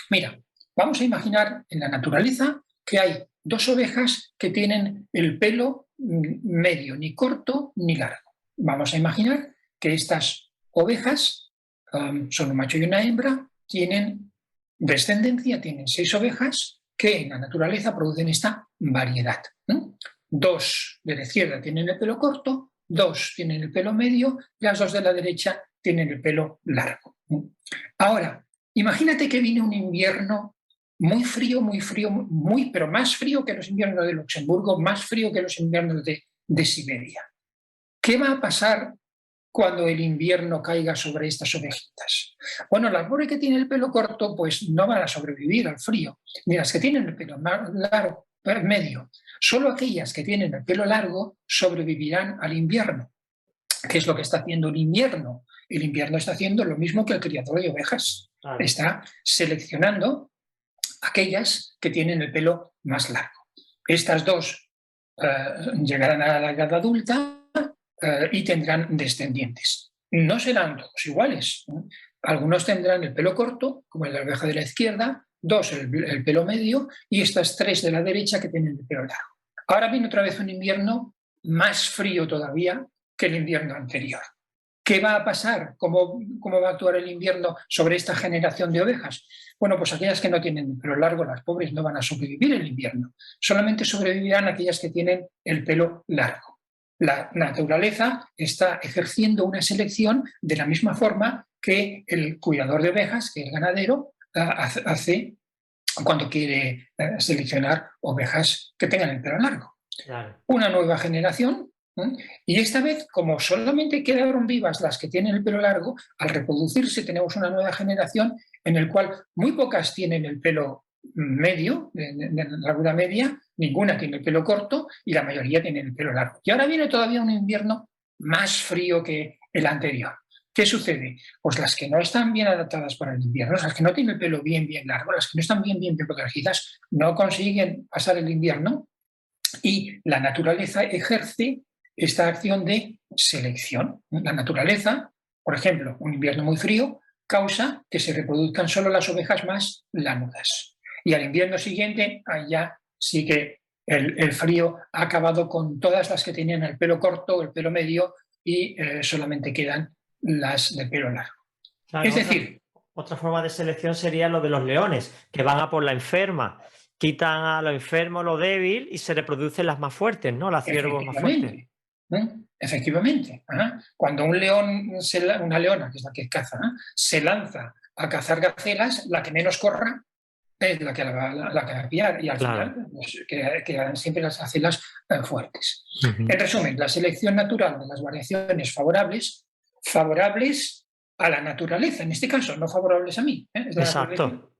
Mira, vamos a imaginar en la naturaleza que hay dos ovejas que tienen el pelo medio, ni corto ni largo. Vamos a imaginar que estas ovejas son un macho y una hembra, tienen descendencia, tienen 6 ovejas que en la naturaleza producen esta variedad. 2 de la izquierda tienen el pelo corto, 2 tienen el pelo medio, las 2 de la derecha tienen el pelo largo. Ahora, imagínate que viene un invierno muy frío, pero más frío que los inviernos de Luxemburgo, más frío que los inviernos de Siberia. ¿Qué va a pasar cuando el invierno caiga sobre estas ovejitas? Bueno, las pobres que tienen el pelo corto pues no van a sobrevivir al frío, ni las que tienen el pelo largo, medio. Solo aquellas que tienen el pelo largo sobrevivirán al invierno. ¿Qué es lo que está haciendo el invierno? El invierno está haciendo lo mismo que el criador de ovejas. Claro. Está seleccionando aquellas que tienen el pelo más largo. Estas 2 llegarán a la edad adulta y tendrán descendientes. No serán todos iguales. Algunos tendrán el pelo corto, como la oveja de la izquierda, 2 el pelo medio y estas 3 de la derecha que tienen el pelo largo. Ahora viene otra vez un invierno más frío todavía que el invierno anterior. ¿Qué va a pasar? ¿Cómo va a actuar el invierno sobre esta generación de ovejas? Bueno, pues aquellas que no tienen el pelo largo, las pobres, no van a sobrevivir el invierno. Solamente sobrevivirán aquellas que tienen el pelo largo. La naturaleza está ejerciendo una selección de la misma forma que el cuidador de ovejas, que el ganadero, hace cuando quiere seleccionar ovejas que tengan el pelo largo. Claro. Una nueva generación. Y esta vez, como solamente quedaron vivas las que tienen el pelo largo, al reproducirse tenemos una nueva generación en la cual muy pocas tienen el pelo medio, de largura media, ninguna tiene el pelo corto y la mayoría tienen el pelo largo. Y ahora viene todavía un invierno más frío que el anterior. ¿Qué sucede? Pues las que no están bien adaptadas para el invierno, las que no tienen el pelo bien largo, las que no están bien protegidas, no consiguen pasar el invierno y la naturaleza ejerce esta acción de selección. La naturaleza, por ejemplo, un invierno muy frío, causa que se reproduzcan solo las ovejas más lanudas. Y al invierno siguiente, allá sí que el frío ha acabado con todas las que tenían el pelo corto, el pelo medio, y solamente quedan las de pelo largo. Claro, es decir... Otra forma de selección sería lo de los leones, que van a por la enferma. Quitan a lo enfermo, lo débil, y se reproducen las más fuertes, ¿no? Las ciervos más fuertes. Efectivamente. Cuando un león, una leona, que es la que caza, se lanza a cazar gacelas, la que menos corra es la que la va a pillar y al final pues, quedan siempre las gacelas fuertes. En resumen, la selección natural de las variaciones favorables a la naturaleza, en este caso, no favorables a mí. Exacto.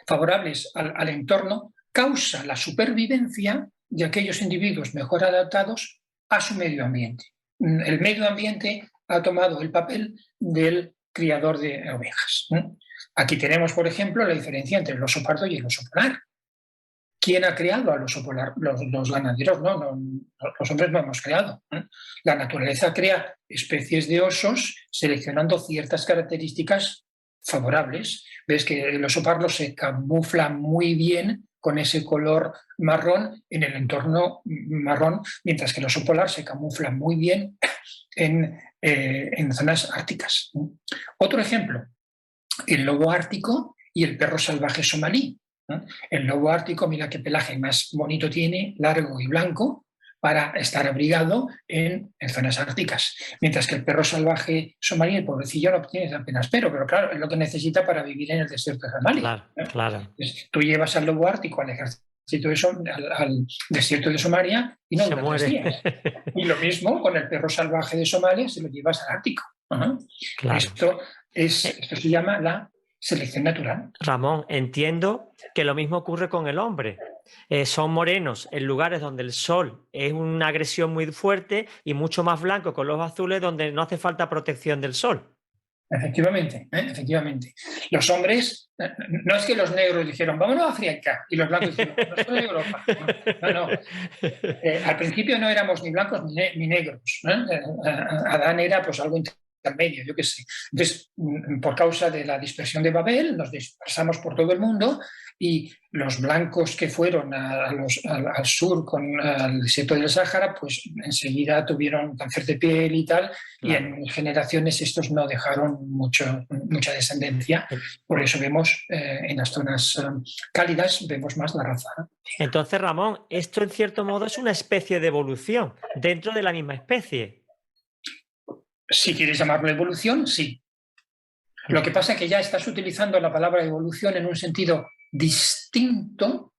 Favorables al entorno, causa la supervivencia de aquellos individuos mejor adaptados a su medio ambiente. El medio ambiente ha tomado el papel del criador de ovejas. Aquí tenemos, por ejemplo, la diferencia entre el oso pardo y el oso polar. ¿Quién ha creado al oso polar? Los ganaderos, no, los hombres no hemos creado. La naturaleza crea especies de osos seleccionando ciertas características favorables. Ves que el oso pardo se camufla muy bien con ese color marrón en el entorno marrón, mientras que el oso polar se camufla muy bien en zonas árticas. Otro ejemplo, el lobo ártico y el perro salvaje somalí. El lobo ártico, mira qué pelaje más bonito tiene, largo y blanco, para estar abrigado en zonas árticas. Mientras que el perro salvaje somalí, el pobrecillo, no tiene apenas pelo, pero claro, es lo que necesita para vivir en el desierto de Somalia. Claro. Entonces, tú llevas al lobo ártico al al desierto de Somalia y no dura 3 días. Y lo mismo con el perro salvaje de Somalia, si lo llevas al Ártico. Claro. Esto se llama la selección natural. Ramón, entiendo que lo mismo ocurre con el hombre. Son morenos en lugares donde el sol es una agresión muy fuerte y mucho más blanco con los azules donde no hace falta protección del sol. Efectivamente. Los hombres, no es que los negros dijeron, vámonos a África, y los blancos dijeron, no soy de Europa. No. Al principio no éramos ni blancos ni negros. Adán era pues algo intermedio al medio, yo qué sé. Entonces, por causa de la dispersión de Babel, nos dispersamos por todo el mundo y los blancos que fueron al sur al desierto del Sáhara, pues enseguida tuvieron cáncer de piel y tal, y en generaciones estos no dejaron mucha descendencia. Por eso vemos en las zonas cálidas, vemos más la raza. Entonces, Ramón, esto en cierto modo es una especie de evolución dentro de la misma especie. Si quieres llamarlo evolución, sí. Lo que pasa es que ya estás utilizando la palabra evolución en un sentido distinto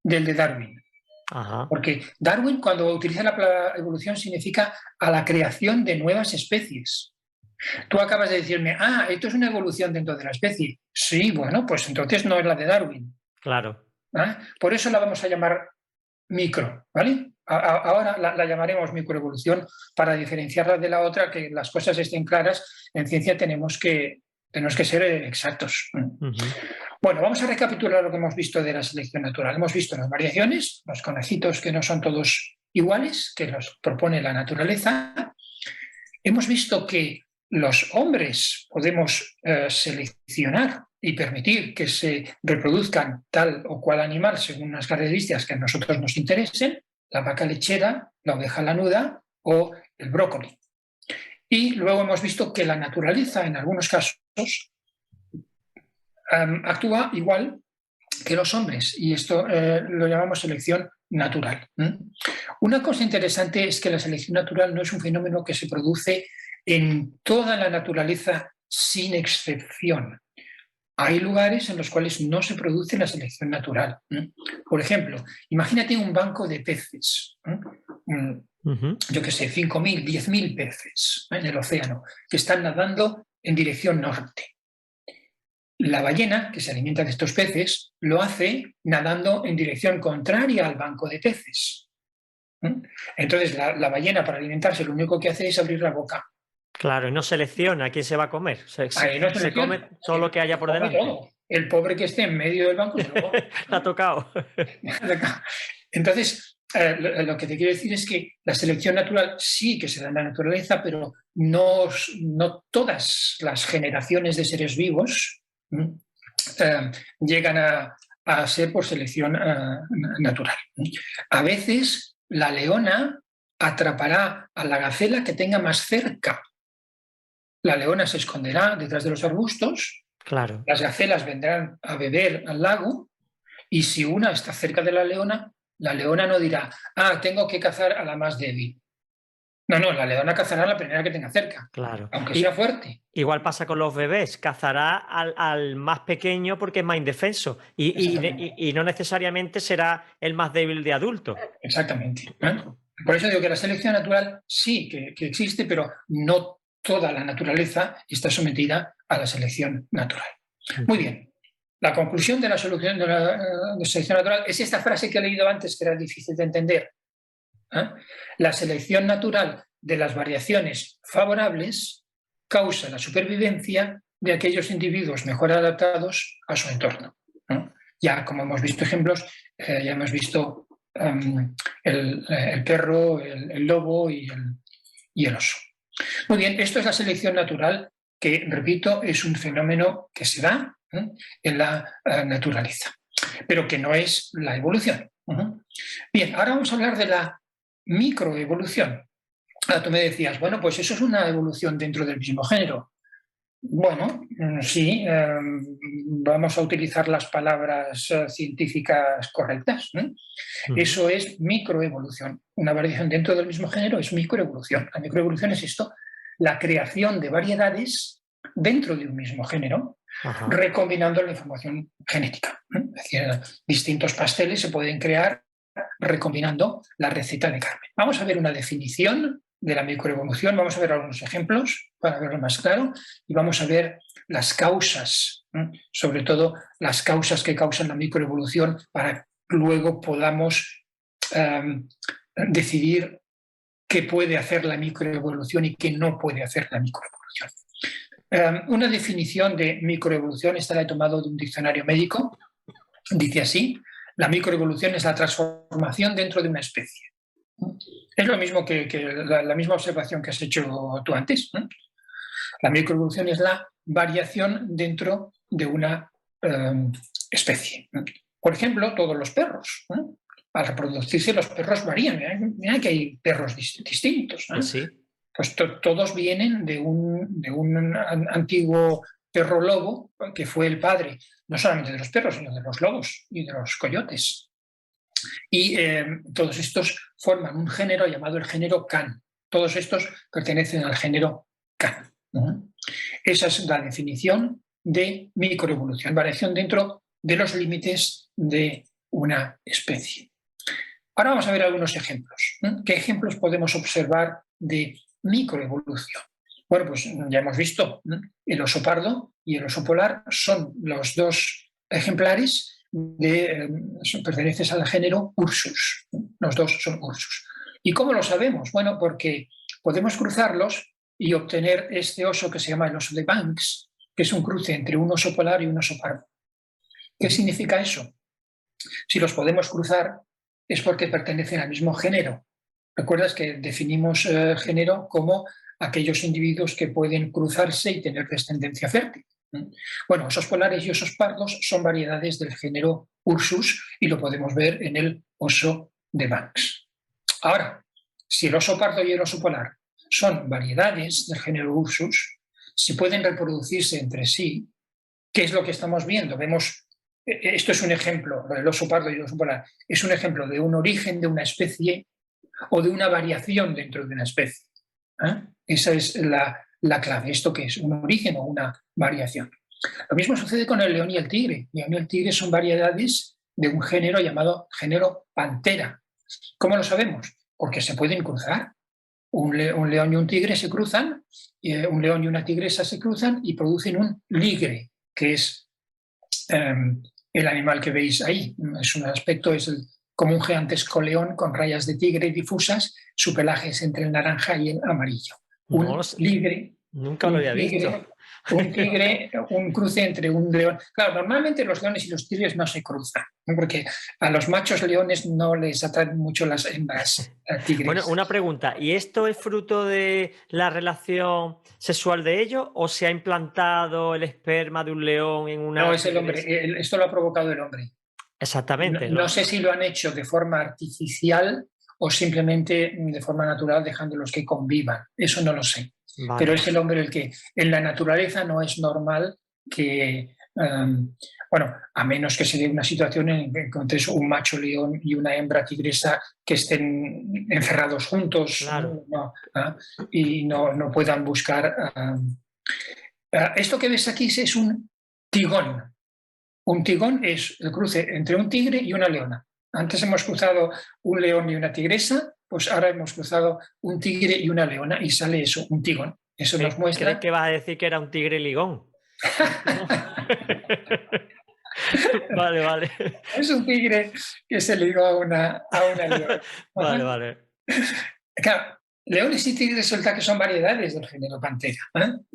del de Darwin. Ajá. Porque Darwin, cuando utiliza la palabra evolución, significa a la creación de nuevas especies. Tú acabas de decirme, esto es una evolución dentro de la especie. Sí, bueno, pues entonces no es la de Darwin. Claro. Por eso la vamos a llamar micro, ¿vale? Ahora la llamaremos microevolución para diferenciarla de la otra, que las cosas estén claras. En ciencia tenemos que ser exactos. Bueno, vamos a recapitular lo que hemos visto de la selección natural. Hemos visto las variaciones, los conejitos que no son todos iguales, que los propone la naturaleza. Hemos visto que los hombres podemos seleccionar y permitir que se reproduzcan tal o cual animal según unas características que a nosotros nos interesen, la vaca lechera, la oveja lanuda o el brócoli. Y luego hemos visto que la naturaleza, en algunos casos, actúa igual que los hombres, y esto lo llamamos selección natural. Una cosa interesante es que la selección natural no es un fenómeno que se produce en toda la naturaleza sin excepción. Hay lugares en los cuales no se produce la selección natural. Por ejemplo, imagínate un banco de peces, yo qué sé, 5.000, 10.000 peces en el océano, que están nadando en dirección norte. La ballena, que se alimenta de estos peces, lo hace nadando en dirección contraria al banco de peces. Entonces, la ballena, para alimentarse, lo único que hace es abrir la boca. Claro, y no selecciona a quién se va a comer. Se come todo lo que haya por delante. Todo. El pobre que esté en medio del banco se lo come. Le ha tocado. Entonces, lo que te quiero decir es que la selección natural sí que se da en la naturaleza, pero no todas las generaciones de seres vivos llegan a ser por selección natural. A veces la leona atrapará a la gacela que tenga más cerca. La leona se esconderá detrás de los arbustos, claro. Las gacelas vendrán a beber al lago, y si una está cerca de la leona no dirá, tengo que cazar a la más débil. No, la leona cazará a la primera que tenga cerca, claro, aunque sea fuerte. Igual pasa con los bebés, cazará al más pequeño porque es más indefenso y no necesariamente será el más débil de adulto. Exactamente. Por eso digo que la selección natural sí que existe, pero no toda la naturaleza está sometida a la selección natural. Muy bien. La conclusión de la selección natural es esta frase que he leído antes, que era difícil de entender. La selección natural de las variaciones favorables causa la supervivencia de aquellos individuos mejor adaptados a su entorno. Ya, como hemos visto ejemplos, ya hemos visto el perro, el lobo y el oso. Muy bien, esto es la selección natural, que, repito, es un fenómeno que se da en la naturaleza, pero que no es la evolución. Bien, ahora vamos a hablar de la microevolución. Tú me decías, bueno, pues eso es una evolución dentro del mismo género. Bueno, sí, vamos a utilizar las palabras científicas correctas. Eso es microevolución. Una variación dentro del mismo género es microevolución. La microevolución es esto, la creación de variedades dentro de un mismo género, recombinando la información genética. Es decir, distintos pasteles se pueden crear recombinando la receta de Carmen. Vamos a ver una definición de la microevolución, vamos a ver algunos ejemplos para verlo más claro, y vamos a ver las causas, sobre todo las causas que causan la microevolución, para que luego podamos decidir qué puede hacer la microevolución y qué no puede hacer la microevolución. Una definición de microevolución, esta la he tomado de un diccionario médico, dice así: la microevolución es la transformación dentro de una especie. Es lo mismo que la misma observación que has hecho tú antes. La microevolución es la variación dentro de una especie. Por ejemplo, todos los perros. Al reproducirse los perros varían. Mira que hay perros distintos. Pues sí. Pues todos vienen de un antiguo perro lobo que fue el padre no solamente de los perros, sino de los lobos y de los coyotes. Y todos estos forman un género llamado el género Can. Todos estos pertenecen al género Can. Esa es la definición de microevolución, variación dentro de los límites de una especie. Ahora vamos a ver algunos ejemplos. ¿Qué ejemplos podemos observar de microevolución? Bueno, pues ya hemos visto, el oso pardo y el oso polar son los dos ejemplares pertenecientes al género Ursus. Los dos son Ursus. ¿Y cómo lo sabemos? Bueno, porque podemos cruzarlos y obtener este oso que se llama el oso de Banks, que es un cruce entre un oso polar y un oso pardo. ¿Qué significa eso? Si los podemos cruzar es porque pertenecen al mismo género. ¿Recuerdas que definimos género como aquellos individuos que pueden cruzarse y tener descendencia fértil? Bueno, osos polares y osos pardos son variedades del género Ursus y lo podemos ver en el oso de Banks. Ahora, si el oso pardo y el oso polar son variedades del género Ursus, si pueden reproducirse entre sí, ¿qué es lo que estamos viendo? Vemos, esto es un ejemplo, el oso pardo y el oso polar, es un ejemplo de un origen de una especie o de una variación dentro de una especie. Esa es la clave. ¿Esto qué es? ¿Un origen o una variación? Lo mismo sucede con el león y el tigre. El león y el tigre son variedades de un género llamado género pantera. ¿Cómo lo sabemos? Porque se pueden cruzar. Un león y un tigre se cruzan, un león y una tigresa se cruzan y producen un ligre, que es el animal que veis ahí. Es un aspecto, como un gigantesco león con rayas de tigre difusas, su pelaje es entre el naranja y el amarillo. Ligre. Nunca lo había visto. Un tigre, un cruce entre un león. Claro, normalmente los leones y los tigres no se cruzan, ¿no? Porque a los machos leones no les atraen mucho las hembras tigres. Bueno, una pregunta. ¿Y esto es fruto de la relación sexual de ellos o se ha implantado el esperma de un león en una... No, es el hombre. Esto lo ha provocado el hombre. Exactamente. No sé si lo han hecho de forma artificial o simplemente de forma natural dejándolos que convivan. Eso no lo sé. Vale. Pero es el hombre el que en la naturaleza no es normal que, bueno, a menos que se dé una situación en que encontres un macho león y una hembra tigresa que estén encerrados juntos, claro, y no puedan buscar. Esto que ves aquí es un tigón. Un tigón es el cruce entre un tigre y una leona. Antes hemos cruzado un león y una tigresa, pues ahora hemos cruzado un tigre y una leona y sale eso, un tigón. Eso nos muestra... ¿Crees que vas a decir que era un tigre ligón? Vale. Es un tigre que se ligó a una leona. Vale. Claro, leones y tigres resulta que son variedades del género pantera,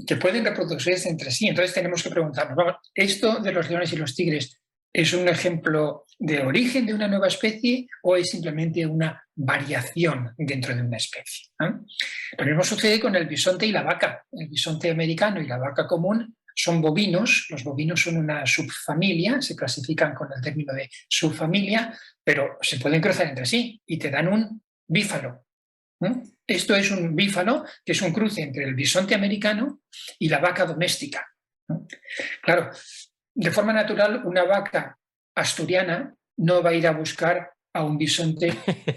que pueden reproducirse entre sí. Entonces tenemos que preguntarnos, ¿esto de los leones y los tigres es un ejemplo de origen de una nueva especie o es simplemente una variación dentro de una especie? Lo mismo sucede con el bisonte y la vaca. El bisonte americano y la vaca común son bovinos. Los bovinos son una subfamilia, se clasifican con el término de subfamilia, pero se pueden cruzar entre sí y te dan un bífalo. Esto es un bífalo, que es un cruce entre el bisonte americano y la vaca doméstica. Claro, de forma natural, una vaca asturiana no va a ir a buscar a un bisonte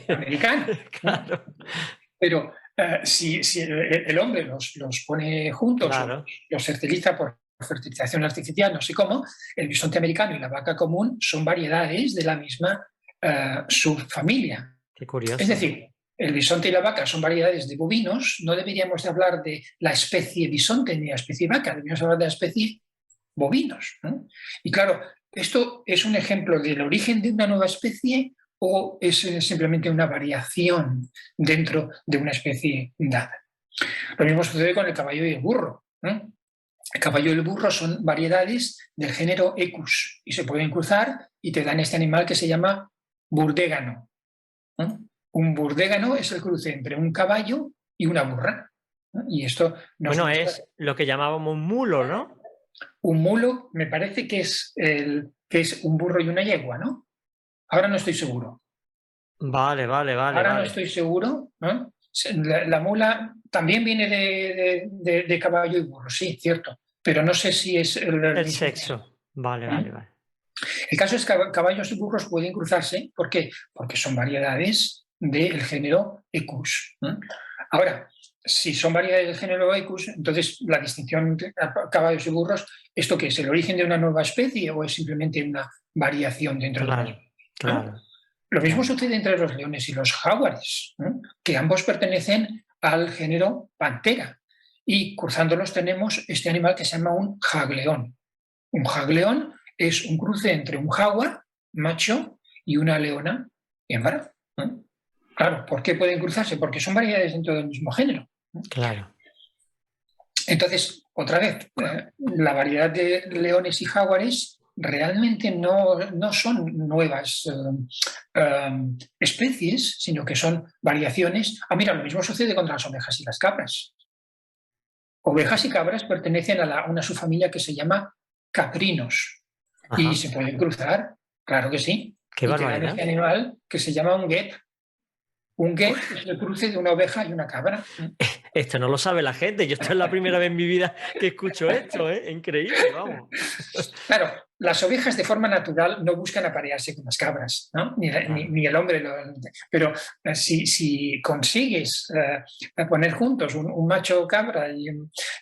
americano. Claro. Pero si el hombre los pone juntos, claro, los fertiliza por fertilización artificial, no sé cómo, el bisonte americano y la vaca común son variedades de la misma subfamilia. Qué curioso. Es decir, el bisonte y la vaca son variedades de bovinos, no deberíamos de hablar de la especie bisonte ni la especie vaca, deberíamos hablar de la especie bovinos, ¿no? Y claro, ¿esto es un ejemplo del origen de una nueva especie o es simplemente una variación dentro de una especie dada? Lo mismo sucede con el caballo y el burro, ¿no? El caballo y el burro son variedades del género Equus y se pueden cruzar y te dan este animal que se llama burdégano, ¿no? Un burdégano es el cruce entre un caballo y una burra. ¿no? Y esto nos Bueno, muestra. es lo que llamábamos un mulo, ¿no? Un mulo me parece que es un burro y una yegua, ¿no? Ahora no estoy seguro. Vale, vale, vale, Ahora no vale. estoy seguro, ¿no? La mula también viene de caballo y burro, sí, cierto, pero no sé si es el El mismo sexo. sexo. Vale, vale, vale. El caso es que caballos y burros pueden cruzarse. ¿Por qué? Porque son variedades del género Equus. Ahora, si son variedades del género Equus, entonces la distinción entre caballos y burros, ¿esto qué es? ¿El origen de una nueva especie o es simplemente una variación dentro de una Claro, especie? claro, Lo mismo claro. sucede entre los leones y los jaguares, que ambos pertenecen al género Pantera. Y cruzándolos tenemos este animal que se llama un jagleón. Un jagleón es un cruce entre un jaguar, macho, y una leona, hembra. Claro, ¿por qué pueden cruzarse? Porque son variedades dentro del mismo género. Claro. Entonces, otra vez, la variedad de leones y jaguares realmente no son nuevas especies, sino que son variaciones. Mira, lo mismo sucede con las ovejas y las cabras. Ovejas y cabras pertenecen a una subfamilia que se llama caprinos y Ajá. se pueden cruzar, claro que sí, Qué y te dan barbaridad. este animal que se llama un guet. Un guet es el cruce de una oveja y una cabra. Esto no lo sabe la gente. Yo esto es la primera vez en mi vida que escucho esto, ¿eh? Increíble, vamos. Claro, las ovejas de forma natural no buscan aparearse con las cabras, ¿no? Claro. Ni el hombre. Pero si consigues poner juntos un macho cabra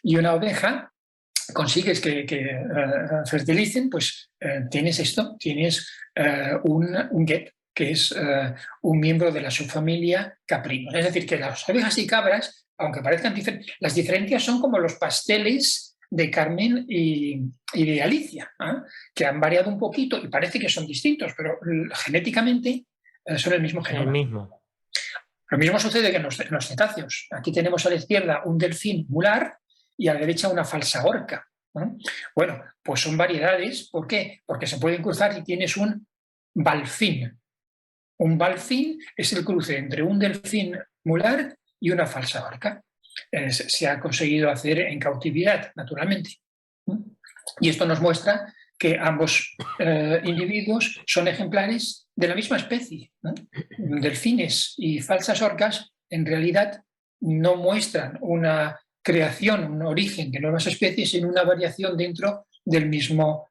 y una oveja, consigues que fertilicen, pues tienes esto, tienes un get, que es un miembro de la subfamilia caprinos. Es decir, que las ovejas y cabras, aunque parezcan diferentes, las diferencias son como los pasteles de Carmen y de Alicia, que han variado un poquito y parece que son distintos, pero genéticamente son el mismo El genoma. mismo. Lo mismo sucede que en los cetáceos. Aquí tenemos a la izquierda un delfín mular y a la derecha una falsa orca. Bueno, pues son variedades. ¿Por qué? Porque se pueden cruzar y tienes un balfín. Un balfín es el cruce entre un delfín mular y una falsa orca. Se ha conseguido hacer en cautividad, naturalmente. Y esto nos muestra que ambos individuos son ejemplares de la misma especie. Delfines y falsas orcas en realidad no muestran una creación, un origen de nuevas especies, sino una variación dentro del mismo,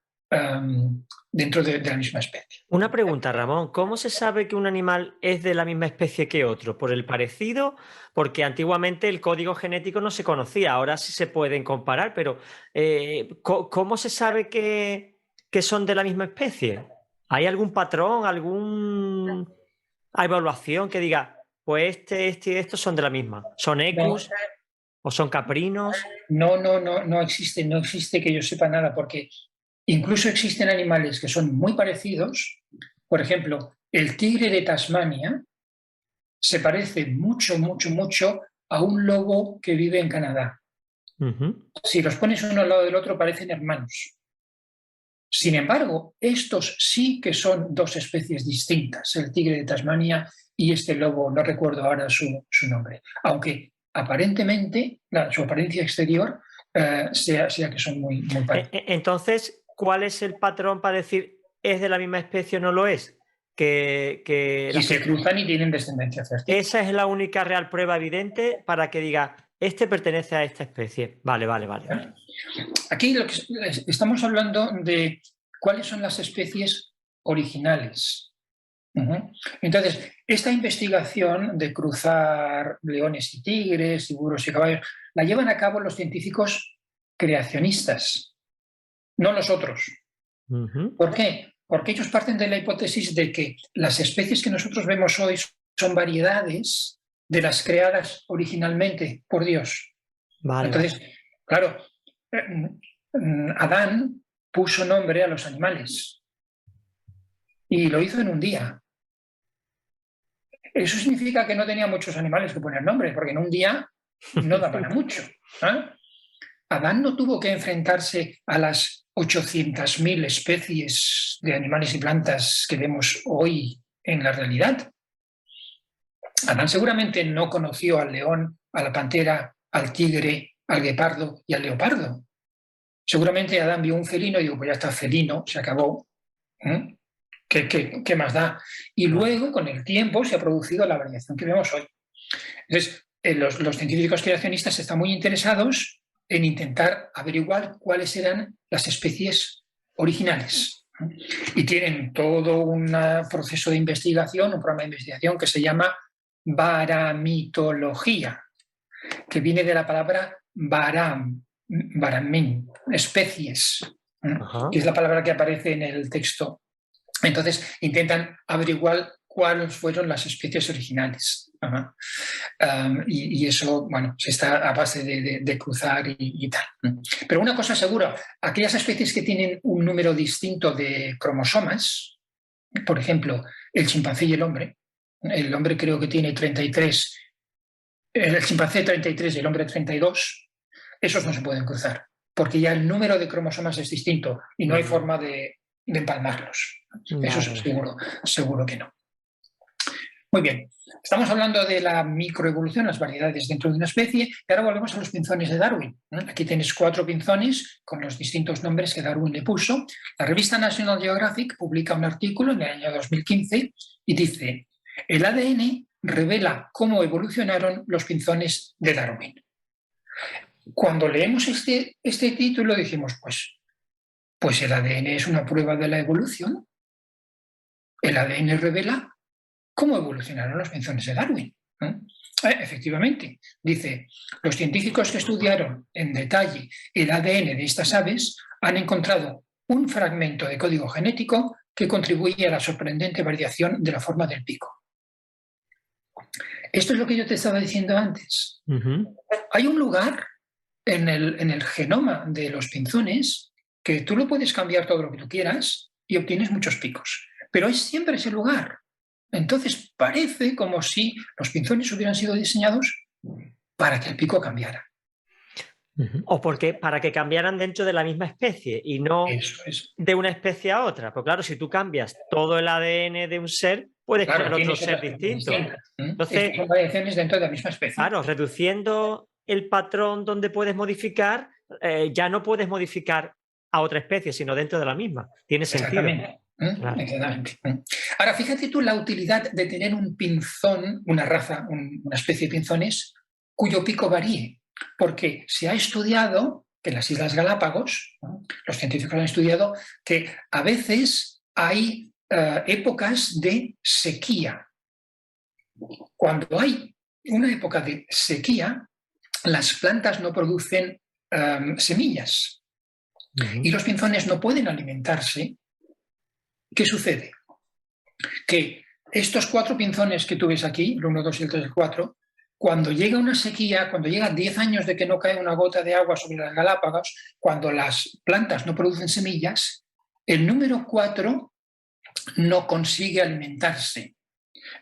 dentro de la misma especie. Una pregunta, Ramón. ¿Cómo se sabe que un animal es de la misma especie que otro? ¿Por el parecido? Porque antiguamente el código genético no se conocía, ahora sí se pueden comparar, pero ¿cómo se sabe que son de la misma especie? ¿Hay algún patrón, alguna evaluación que diga, pues este y estos son de la misma? ¿Son No, ecus o son caprinos? no existe que yo sepa nada, porque incluso existen animales que son muy parecidos. Por ejemplo, el tigre de Tasmania se parece mucho a un lobo que vive en Canadá. Ujú. Si los pones uno al lado del otro, parecen hermanos. Sin embargo, estos sí que son dos especies distintas, el tigre de Tasmania y este lobo, no recuerdo ahora su nombre, aunque aparentemente su apariencia exterior sea que son muy parecidos. Entonces, ¿cuál es el patrón para decir es de la misma especie o no lo es? Que Y se cruzan y tienen descendencia fértil. esa es la única real prueba evidente para que diga, este pertenece a esta especie. Vale, vale, vale, vale. Aquí lo que estamos hablando de cuáles son las especies originales. Entonces, esta investigación de cruzar leones y tigres y burros y caballos la llevan a cabo los científicos creacionistas, no nosotros. ¿Por qué? Porque ellos parten de la hipótesis de que las especies que nosotros vemos hoy son variedades de las creadas originalmente por Dios. Vale, Entonces, vale. claro, Adán puso nombre a los animales y lo hizo en un día. Eso significa que no tenía muchos animales que poner nombre, porque en un día no da para mucho. Adán no tuvo que enfrentarse a las 800.000 especies de animales y plantas que vemos hoy en la realidad. Adán seguramente no conoció al león, a la pantera al tigre, al guepardo y al leopardo. Seguramente Adán vio un felino y dijo, pues ya está, felino, se acabó. ¿Qué más da? Y luego, con el tiempo, se ha producido la variación que vemos hoy. Entonces, los científicos creacionistas están muy interesados en intentar averiguar cuáles eran las especies originales. Y tienen todo un proceso de investigación, un programa de investigación que se llama baramitología, que viene de la palabra baramín, especies, que es la palabra que aparece en el texto. Entonces intentan averiguar cuáles fueron las especies originales. Y eso, bueno, se está a base de cruzar y tal. Pero una cosa segura, aquellas especies que tienen un número distinto de cromosomas, por ejemplo, el chimpancé y el hombre creo que tiene 33, el chimpancé 33 y el hombre 32, esos no se pueden cruzar, porque ya el número de cromosomas es distinto y no hay forma de empalmarlos. Eso es seguro que no. Muy bien, estamos hablando de la microevolución, las variedades dentro de una especie, y ahora volvemos a los pinzones de Darwin. Aquí tienes 4 pinzones con los distintos nombres que Darwin le puso. La revista National Geographic publica un artículo en el año 2015 y dice: el ADN revela cómo evolucionaron los pinzones de Darwin. Cuando leemos este título decimos, pues el ADN es una prueba de la evolución. El ADN revela cómo evolucionaron los pinzones de Darwin. Efectivamente, dice, los científicos que estudiaron en detalle el ADN de estas aves han encontrado un fragmento de código genético que contribuye a la sorprendente variación de la forma del pico. Esto es lo que yo te estaba diciendo antes. Hay un lugar en el genoma de los pinzones que tú lo puedes cambiar todo lo que tú quieras y obtienes muchos picos, pero es siempre ese lugar. Entonces parece como si los pinzones hubieran sido diseñados para que el pico cambiara. O para que cambiaran dentro de la misma especie y no de una especie a otra. Pues claro, si tú cambias todo el ADN de un ser, puedes crear otro ser distinto. Entonces, son variaciones dentro de la misma especie. Claro, reduciendo el patrón donde puedes modificar, ya no puedes modificar a otra especie, sino dentro de la misma. Tiene sentido. Exactamente. Claro. Exactamente. Ahora, fíjate tú la utilidad de tener un pinzón, una raza, una especie de pinzones, cuyo pico varíe. Porque se ha estudiado que en las Islas Galápagos, los científicos han estudiado que a veces hay épocas de sequía. Cuando hay una época de sequía, las plantas no producen semillas y los pinzones no pueden alimentarse. ¿Qué sucede? Que estos 4 pinzones que tú ves aquí, el 1, 2 y el 3 y el 4, cuando llega una sequía, cuando llega 10 años de que no cae una gota de agua sobre las Galápagos, cuando las plantas no producen semillas, el número 4 no consigue alimentarse.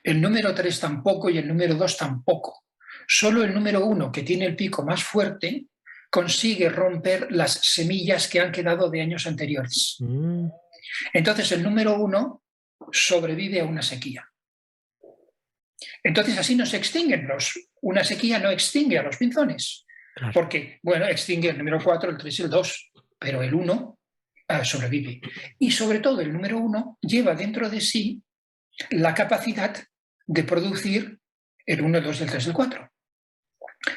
El número 3 tampoco y el número 2 tampoco. Solo el número 1, que tiene el pico más fuerte, consigue romper las semillas que han quedado de años anteriores. Entonces el número 1 sobrevive a una sequía. Entonces así no se extinguen una sequía no extingue a los pinzones, porque, bueno, extingue el número 4, el 3 y el 2, pero el 1 sobrevive. Y sobre todo el número 1 lleva dentro de sí la capacidad de producir el 1, el 2, el 3 y el 4.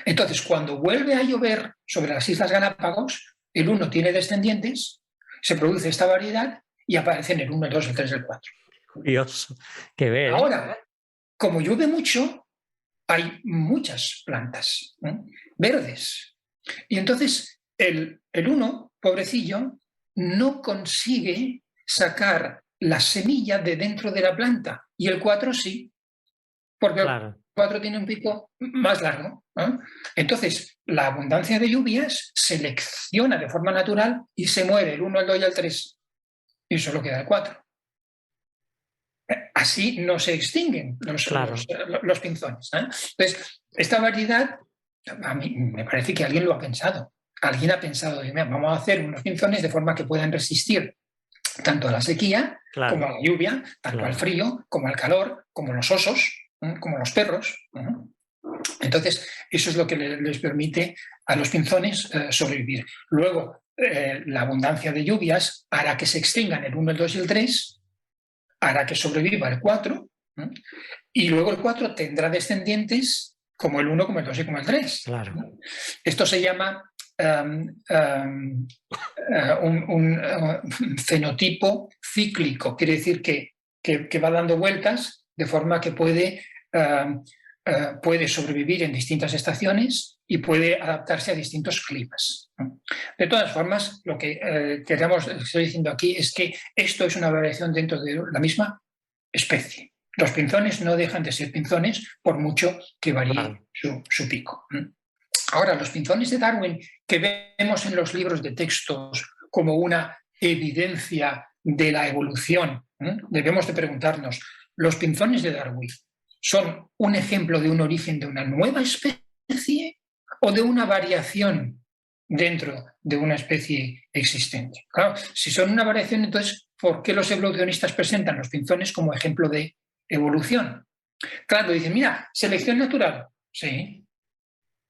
Entonces, cuando vuelve a llover sobre las Islas Galápagos, el 1 tiene descendientes, se produce esta variedad y aparecen el 1, el 2, el 3 y el 4. Curioso. Qué ver. Ahora, como llueve mucho, hay muchas plantas verdes. Y entonces el 1, pobrecillo, no consigue sacar la semilla de dentro de la planta. Y el 4 sí, porque el 4 tiene un pico más largo. Entonces, la abundancia de lluvias selecciona de forma natural y se muere el 1, el 2 y el 3. Y solo queda el 4. Así no se extinguen los pinzones. Entonces, esta variedad, a mí me parece que alguien lo ha pensado. Alguien ha pensado, vamos a hacer unos pinzones de forma que puedan resistir tanto a la sequía como a la lluvia, tanto al frío como al calor, como los osos, como los perros. Entonces, eso es lo que les permite a los pinzones sobrevivir. Luego, la abundancia de lluvias hará que se extingan el 1, el 2 y el 3, hará que sobreviva el 4, ¿no? Y luego el 4 tendrá descendientes como el 1, como el 2 y como el 3. Claro. ¿No? Esto se llama un fenotipo cíclico, quiere decir que va dando vueltas de forma que puede sobrevivir en distintas estaciones y puede adaptarse a distintos climas. De todas formas, lo que estoy diciendo aquí es que esto es una variación dentro de la misma especie. Los pinzones no dejan de ser pinzones por mucho que varíe su pico. Ahora, los pinzones de Darwin que vemos en los libros de textos como una evidencia de la evolución, debemos de preguntarnos, ¿los pinzones de Darwin son un ejemplo de un origen de una nueva especie o de una variación dentro de una especie existente? Claro, si son una variación, entonces, ¿por qué los evolucionistas presentan los pinzones como ejemplo de evolución? Claro, dicen, mira, selección natural. Sí.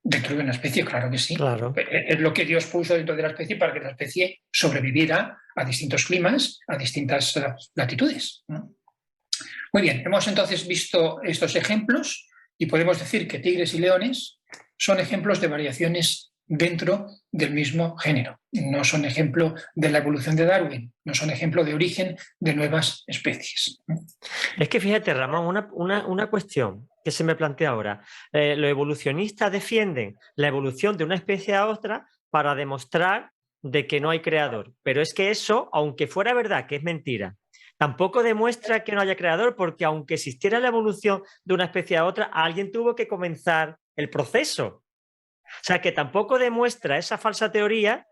Dentro de una especie, claro que sí. Claro. Es lo que Dios puso dentro de la especie para que la especie sobreviviera a distintos climas, a distintas latitudes. Muy bien, hemos entonces visto estos ejemplos y podemos decir que tigres y leones son ejemplos de variaciones dentro del mismo género. No son ejemplo de la evolución de Darwin, no son ejemplo de origen de nuevas especies. Es que fíjate, Ramón, una cuestión que se me plantea ahora. Los evolucionistas defienden la evolución de una especie a otra para demostrar de que no hay creador. Pero es que eso, aunque fuera verdad que es mentira, tampoco demuestra que no haya creador, porque aunque existiera la evolución de una especie a otra, alguien tuvo que comenzar el proceso. O sea, que tampoco demuestra esa falsa teoría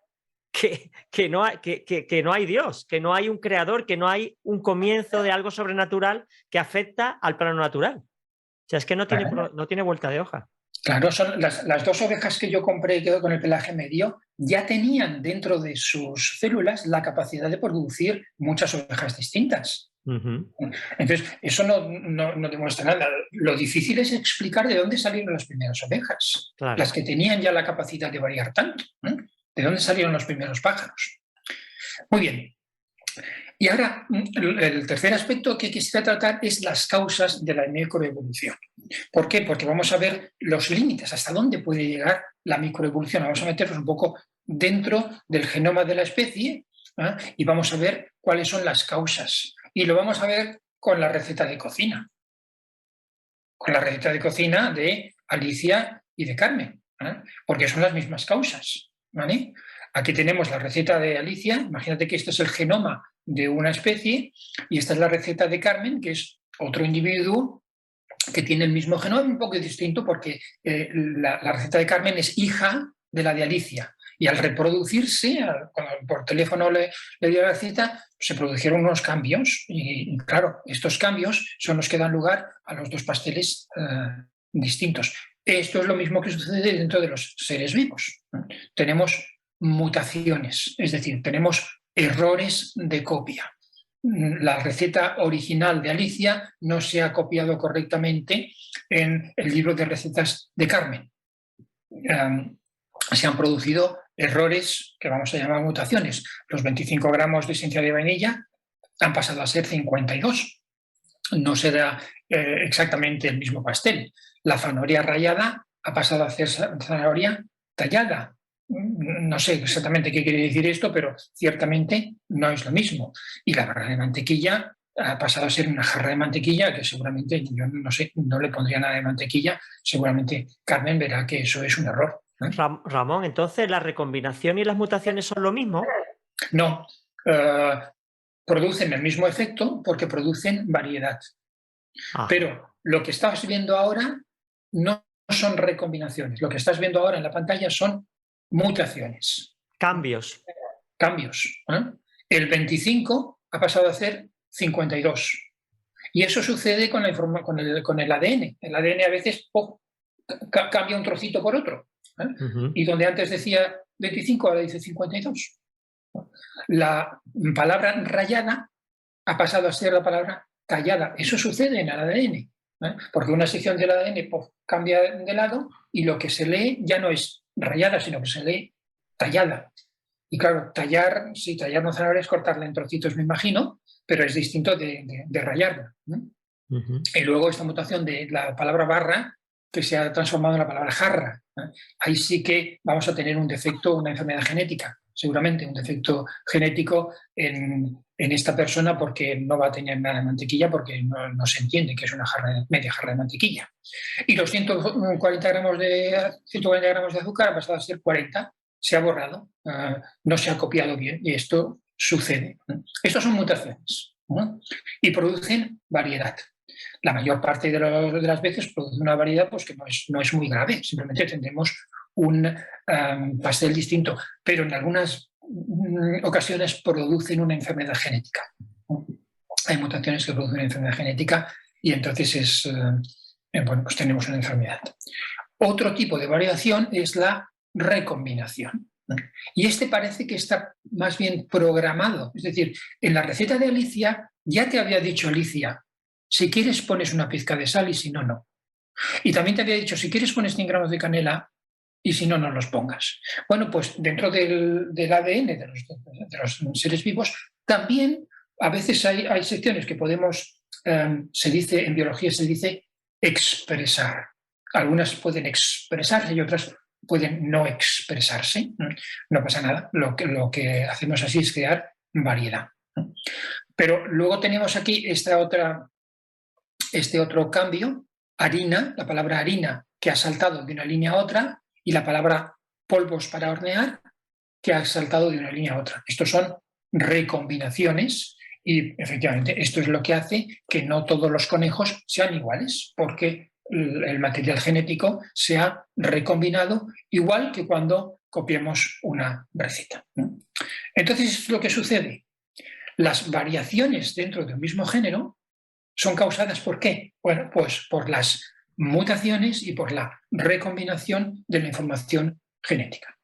que no hay Dios, que no hay un creador, que no hay un comienzo de algo sobrenatural que afecta al plano natural. O sea, es que no tiene vuelta de hoja. Claro, son las dos ovejas que yo compré con el pelaje medio ya tenían dentro de sus células la capacidad de producir muchas ovejas distintas. Entonces, eso no demuestra nada. Lo difícil es explicar de dónde salieron las primeras ovejas, claro, las que tenían ya la capacidad de variar tanto. ¿De dónde salieron los primeros pájaros? Muy bien. Y ahora, el tercer aspecto que quisiera tratar es las causas de la microevolución. ¿Por qué? Porque vamos a ver los límites, hasta dónde puede llegar la microevolución. Vamos a meternos un poco dentro del genoma de la especie, ¿eh? Y vamos a ver cuáles son las causas. Y lo vamos a ver con la receta de cocina. Con la receta de cocina de Alicia y de Carmen, ¿eh? Porque son las mismas causas, ¿vale? Aquí tenemos la receta de Alicia, imagínate que este es el genoma de una especie y esta es la receta de Carmen, que es otro individuo que tiene el mismo genoma, un poco distinto porque la receta de Carmen es hija de la de Alicia. Y al reproducirse, cuando por teléfono le dio la receta, se produjeron unos cambios. Y claro, estos cambios son los que dan lugar a los dos pasteles distintos. Esto es lo mismo que sucede dentro de los seres vivos. Tenemos mutaciones, es decir, tenemos errores de copia. La receta original de Alicia no se ha copiado correctamente en el libro de recetas de Carmen. Se han producido errores que vamos a llamar mutaciones. Los 25 gramos de esencia de vainilla han pasado a ser 52. No será exactamente el mismo pastel. La zanahoria rallada ha pasado a ser zanahoria tallada. No sé exactamente qué quiere decir esto, pero ciertamente no es lo mismo. Y la barra de mantequilla ha pasado a ser una jarra de mantequilla, que seguramente, yo no sé, no le pondría nada de mantequilla, seguramente Carmen verá que eso es un error. Ramón, entonces, ¿la recombinación y las mutaciones son lo mismo? No, producen el mismo efecto porque producen variedad. Pero lo que estás viendo ahora no son recombinaciones, lo que estás viendo ahora en la pantalla son mutaciones. Cambios. El 25 ha pasado a ser 52. Y eso sucede con el ADN. El ADN a veces cambia un trocito por otro. Y donde antes decía 25, ahora dice 52. La palabra rayada ha pasado a ser la palabra tallada. Eso sucede en el ADN. Porque una sección del ADN pues, cambia de lado y lo que se lee ya no es rayada, sino que se lee tallada. Y claro, tallar, sí, tallar una zanahoria es cortarla en trocitos, me imagino, pero es distinto de rayarla. Y luego esta mutación de la palabra barra, que se ha transformado en la palabra jarra. Ahí sí que vamos a tener un defecto, una enfermedad genética, seguramente un defecto genético en esta persona, porque no va a tener nada de mantequilla, porque no se entiende que es una media jarra de mantequilla. Y los 140 gramos de azúcar han pasado a ser 40, se ha borrado, no se ha copiado bien, y esto sucede. Estas son mutaciones, y producen variedad. La mayor parte de las veces produce una variedad pues, que no es muy grave, simplemente tendremos un pastel distinto, pero en algunas ocasiones producen una enfermedad genética. Hay mutaciones que producen una enfermedad genética y entonces bueno, pues tenemos una enfermedad. Otro tipo de variación es la recombinación. Y este parece que está más bien programado. Es decir, en la receta de Alicia ya te había dicho Alicia, si quieres pones una pizca de sal y si no, no. Y también te había dicho, si quieres pones 100 gramos de canela y si no, no los pongas. Bueno, pues dentro del ADN de los seres vivos, también a veces hay secciones que podemos, se dice, en biología se dice expresar. Algunas pueden expresarse y otras pueden no expresarse. No pasa nada. Lo que hacemos así es crear variedad. Pero luego tenemos aquí este otro cambio, harina, la palabra harina, que ha saltado de una línea a otra, y la palabra polvos para hornear, que ha saltado de una línea a otra. Estos son recombinaciones y efectivamente esto es lo que hace que no todos los conejos sean iguales, porque el material genético se ha recombinado igual que cuando copiamos una receta. Entonces, es lo que sucede. Las variaciones dentro de un mismo género son causadas ¿por qué? Bueno, pues por las mutaciones y por la recombinación de la información genética.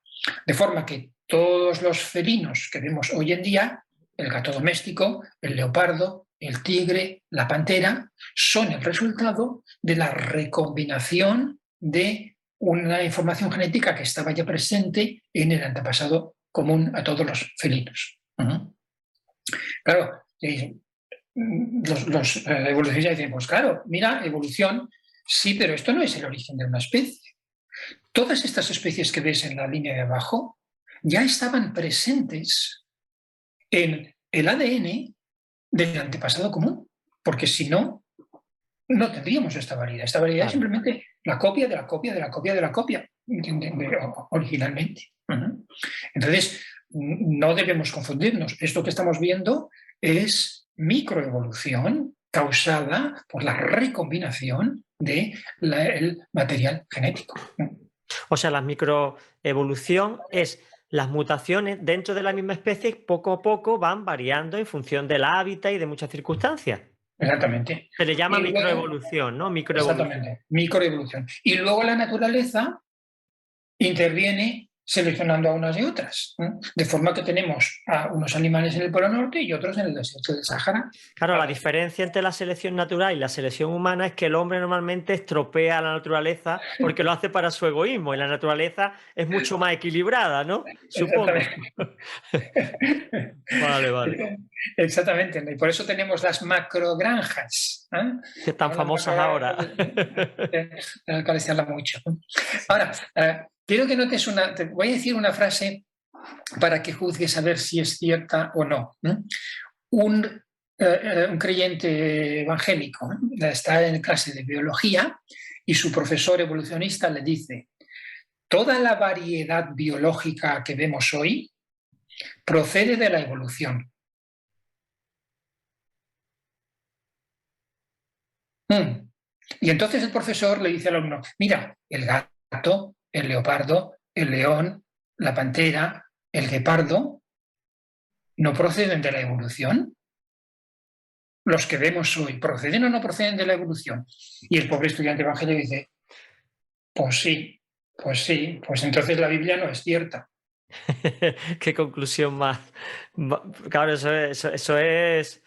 De forma que todos los felinos que vemos hoy en día, el gato doméstico, el leopardo, el tigre, la pantera, son el resultado de la recombinación de una información genética que estaba ya presente en el antepasado común a todos los felinos. Claro, los evolucionistas dicen, pues claro, mira, evolución, sí, pero esto no es el origen de una especie. Todas estas especies que ves en la línea de abajo ya estaban presentes en el ADN del antepasado común, porque si no, no tendríamos esta variedad. Esta variedad es simplemente la copia de la copia de la copia de la copia, originalmente. Entonces, no debemos confundirnos. Esto que estamos viendo es microevolución causada por la recombinación del material genético. O sea, la microevolución es las mutaciones dentro de la misma especie poco a poco van variando en función del hábitat y de muchas circunstancias. Exactamente. Se le llama luego, microevolución, ¿no? Microevolución. Exactamente, microevolución. Y luego la naturaleza interviene seleccionando a unas y otras, de forma que tenemos a unos animales en el Polo Norte y otros en el desierto del Sáhara. Claro, la diferencia entre la selección natural y la selección humana es que el hombre normalmente estropea la naturaleza porque lo hace para su egoísmo y la naturaleza es mucho más equilibrada, ¿no? Supongo. Vale. Exactamente, y por eso tenemos las macrogranjas. Que están famosas ahora. El cual se habla mucho. Ahora, quiero que notes te voy a decir una frase para que juzgues a ver si es cierta o no. Un creyente evangélico está en clase de biología y su profesor evolucionista le dice: toda la variedad biológica que vemos hoy procede de la evolución. Y entonces el profesor le dice al alumno: mira, el gato, el leopardo, el león, la pantera, el guepardo, ¿no proceden de la evolución? Los que vemos hoy, ¿proceden o no proceden de la evolución? Y el pobre estudiante evangélico dice: pues sí, pues entonces la Biblia no es cierta. Qué conclusión más. Claro, eso es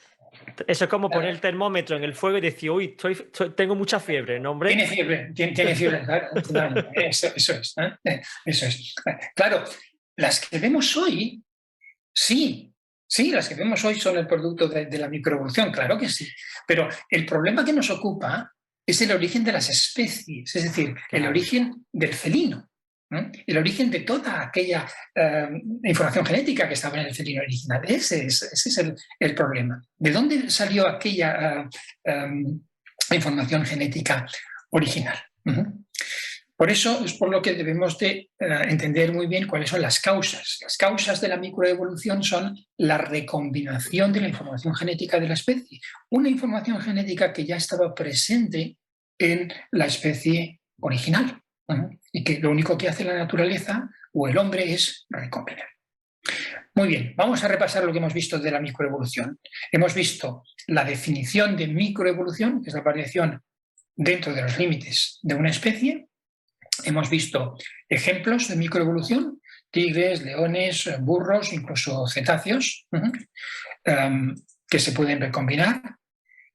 Eso es como poner el termómetro en el fuego y decir, uy, tengo mucha fiebre, ¿no, hombre? Tiene fiebre, claro. Eso es. Eso es. Claro, las que vemos hoy, sí, las que vemos hoy son el producto de la microevolución, claro que sí. Pero el problema que nos ocupa es el origen de las especies, es decir, el origen del felino. El origen de toda aquella información genética que estaba en el felino original. Ese es el problema. ¿De dónde salió aquella información genética original? Por eso es por lo que debemos de entender muy bien cuáles son las causas. Las causas de la microevolución son la recombinación de la información genética de la especie. Una información genética que ya estaba presente en la especie original. Y que lo único que hace la naturaleza o el hombre es recombinar. Muy bien, vamos a repasar lo que hemos visto de la microevolución. Hemos visto la definición de microevolución, que es la variación dentro de los límites de una especie. Hemos visto ejemplos de microevolución, tigres, leones, burros, incluso cetáceos, que se pueden recombinar.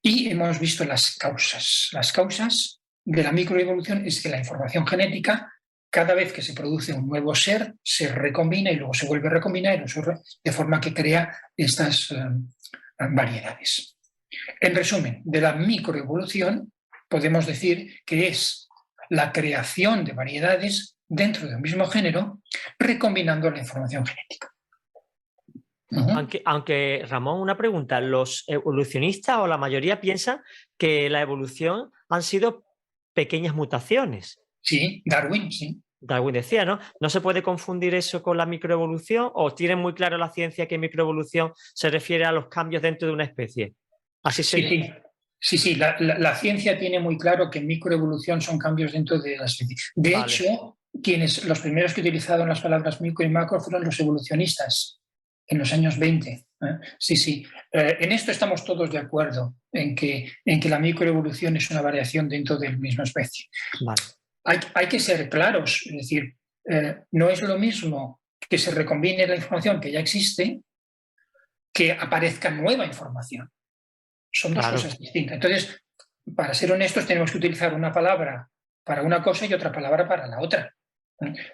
Y hemos visto las causas. Las causas de la microevolución es que la información genética, cada vez que se produce un nuevo ser, se recombina y luego se vuelve a recombinar, de forma que crea estas variedades. En resumen, de la microevolución podemos decir que es la creación de variedades dentro de un mismo género, recombinando la información genética. Aunque, Ramón, una pregunta. ¿Los evolucionistas o la mayoría piensan que la evolución han sido pequeñas mutaciones? Sí, Darwin, sí. Darwin decía, ¿no? ¿No se puede confundir eso con la microevolución? ¿O tiene muy claro la ciencia que microevolución se refiere a los cambios dentro de una especie? Así Sí, la ciencia tiene muy claro que microevolución son cambios dentro de la especie. De hecho, los primeros que utilizaron las palabras micro y macro fueron los evolucionistas en los años 20. Sí. En esto estamos todos de acuerdo, en que la microevolución es una variación dentro de la misma especie. Vale. Hay que ser claros, es decir, no es lo mismo que se recombine la información que ya existe que aparezca nueva información. Son dos cosas distintas. Entonces, para ser honestos, tenemos que utilizar una palabra para una cosa y otra palabra para la otra.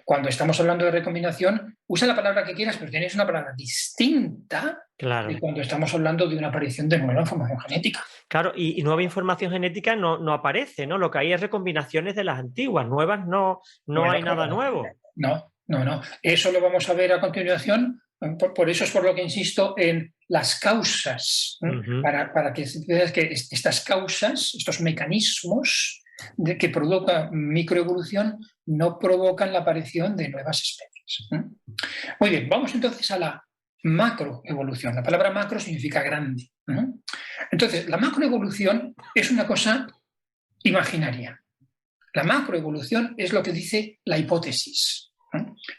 Cuando estamos hablando de recombinación, usa la palabra que quieras, pero tienes una palabra distinta de cuando estamos hablando de una aparición de nueva información genética. Claro, y nueva información genética no aparece, ¿no? Lo que hay es recombinaciones de las antiguas, nuevas no hay nada nuevo. No. Eso lo vamos a ver a continuación. Por eso es por lo que insisto en las causas, para que veas que estas causas, estos mecanismos que provoca microevolución no provocan la aparición de nuevas especies. Muy bien, vamos entonces a la macroevolución. La palabra macro significa grande. Entonces, la macroevolución es una cosa imaginaria. La macroevolución es lo que dice la hipótesis.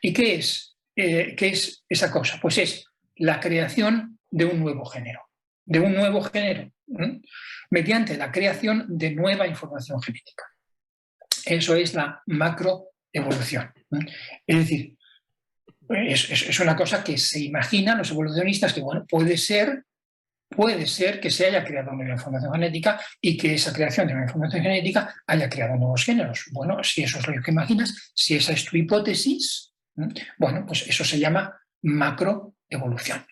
¿Y qué es esa cosa? Pues es la creación de un nuevo género. Mediante la creación de nueva información genética. Eso es la macroevolución. Es decir, es una cosa que se imaginan los evolucionistas que, bueno, puede ser que se haya creado nueva información genética y que esa creación de nueva información genética haya creado nuevos géneros. Bueno, si eso es lo que imaginas, si esa es tu hipótesis, bueno, pues eso se llama macroevolución.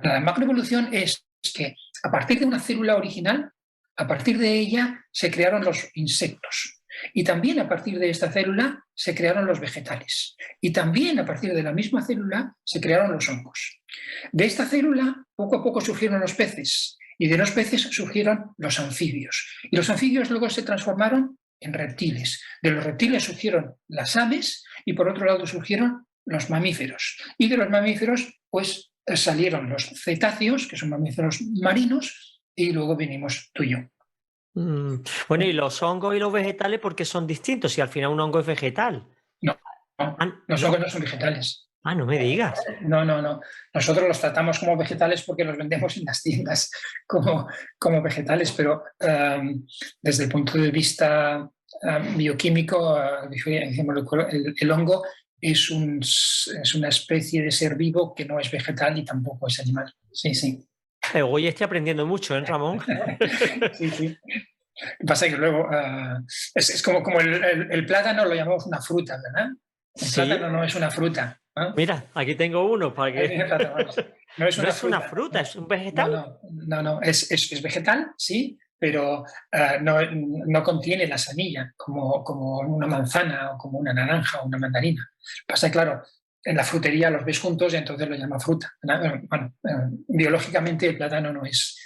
La macroevolución es que a partir de una célula original, a partir de ella se crearon los insectos. Y también a partir de esta célula se crearon los vegetales. Y también a partir de la misma célula se crearon los hongos. De esta célula poco a poco surgieron los peces. Y de los peces surgieron los anfibios. Y los anfibios luego se transformaron en reptiles. De los reptiles surgieron las aves y por otro lado surgieron los mamíferos. Y de los mamíferos pues salieron los cetáceos, que son mamíferos marinos, y luego venimos tú y yo. Bueno, ¿y los hongos y los vegetales por qué son distintos? Si al final un hongo es vegetal. No, los hongos no son vegetales. No me digas. No. Nosotros los tratamos como vegetales porque los vendemos en las tiendas como vegetales, pero desde el punto de vista bioquímico, el hongo es una especie de ser vivo que no es vegetal y tampoco es animal. Sí. Hoy estoy aprendiendo mucho, ¿eh, Ramón? Sí, sí. Lo que pasa es que luego es como el plátano lo llamamos una fruta, ¿verdad? El plátano Sí, no es una fruta, ¿no? mira, aquí tengo uno para Ahí que... viene el plátano, vamos. No es No una es una fruta, fruta, no, es un no, vegetal. no, no, no. Es vegetal, sí, pero no contiene la semilla como una manzana o como una naranja o una mandarina. Pasa, claro, en la frutería los ves juntos y entonces lo llama fruta. Bueno, biológicamente el plátano no es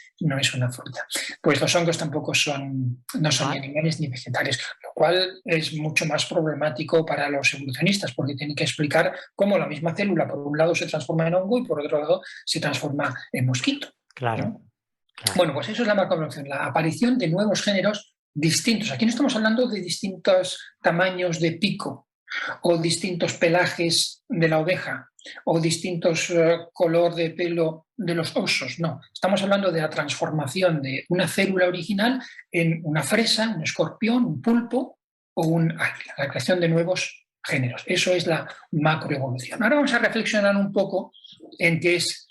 una fruta. Pues los hongos tampoco no son ni Vale, animales ni vegetales, lo cual es mucho más problemático para los evolucionistas porque tienen que explicar cómo la misma célula por un lado se transforma en hongo y por otro lado se transforma en mosquito, claro, ¿no? claro. Bueno, pues eso es la macroevolución, la aparición de nuevos géneros distintos. Aquí no estamos hablando de distintos tamaños de pico o distintos pelajes de la oveja o distintos color de pelo de los osos, no. Estamos hablando de la transformación de una célula original en una fresa, un escorpión, un pulpo o un águila, la creación de nuevos géneros. Eso es la macroevolución. Ahora vamos a reflexionar un poco en qué es,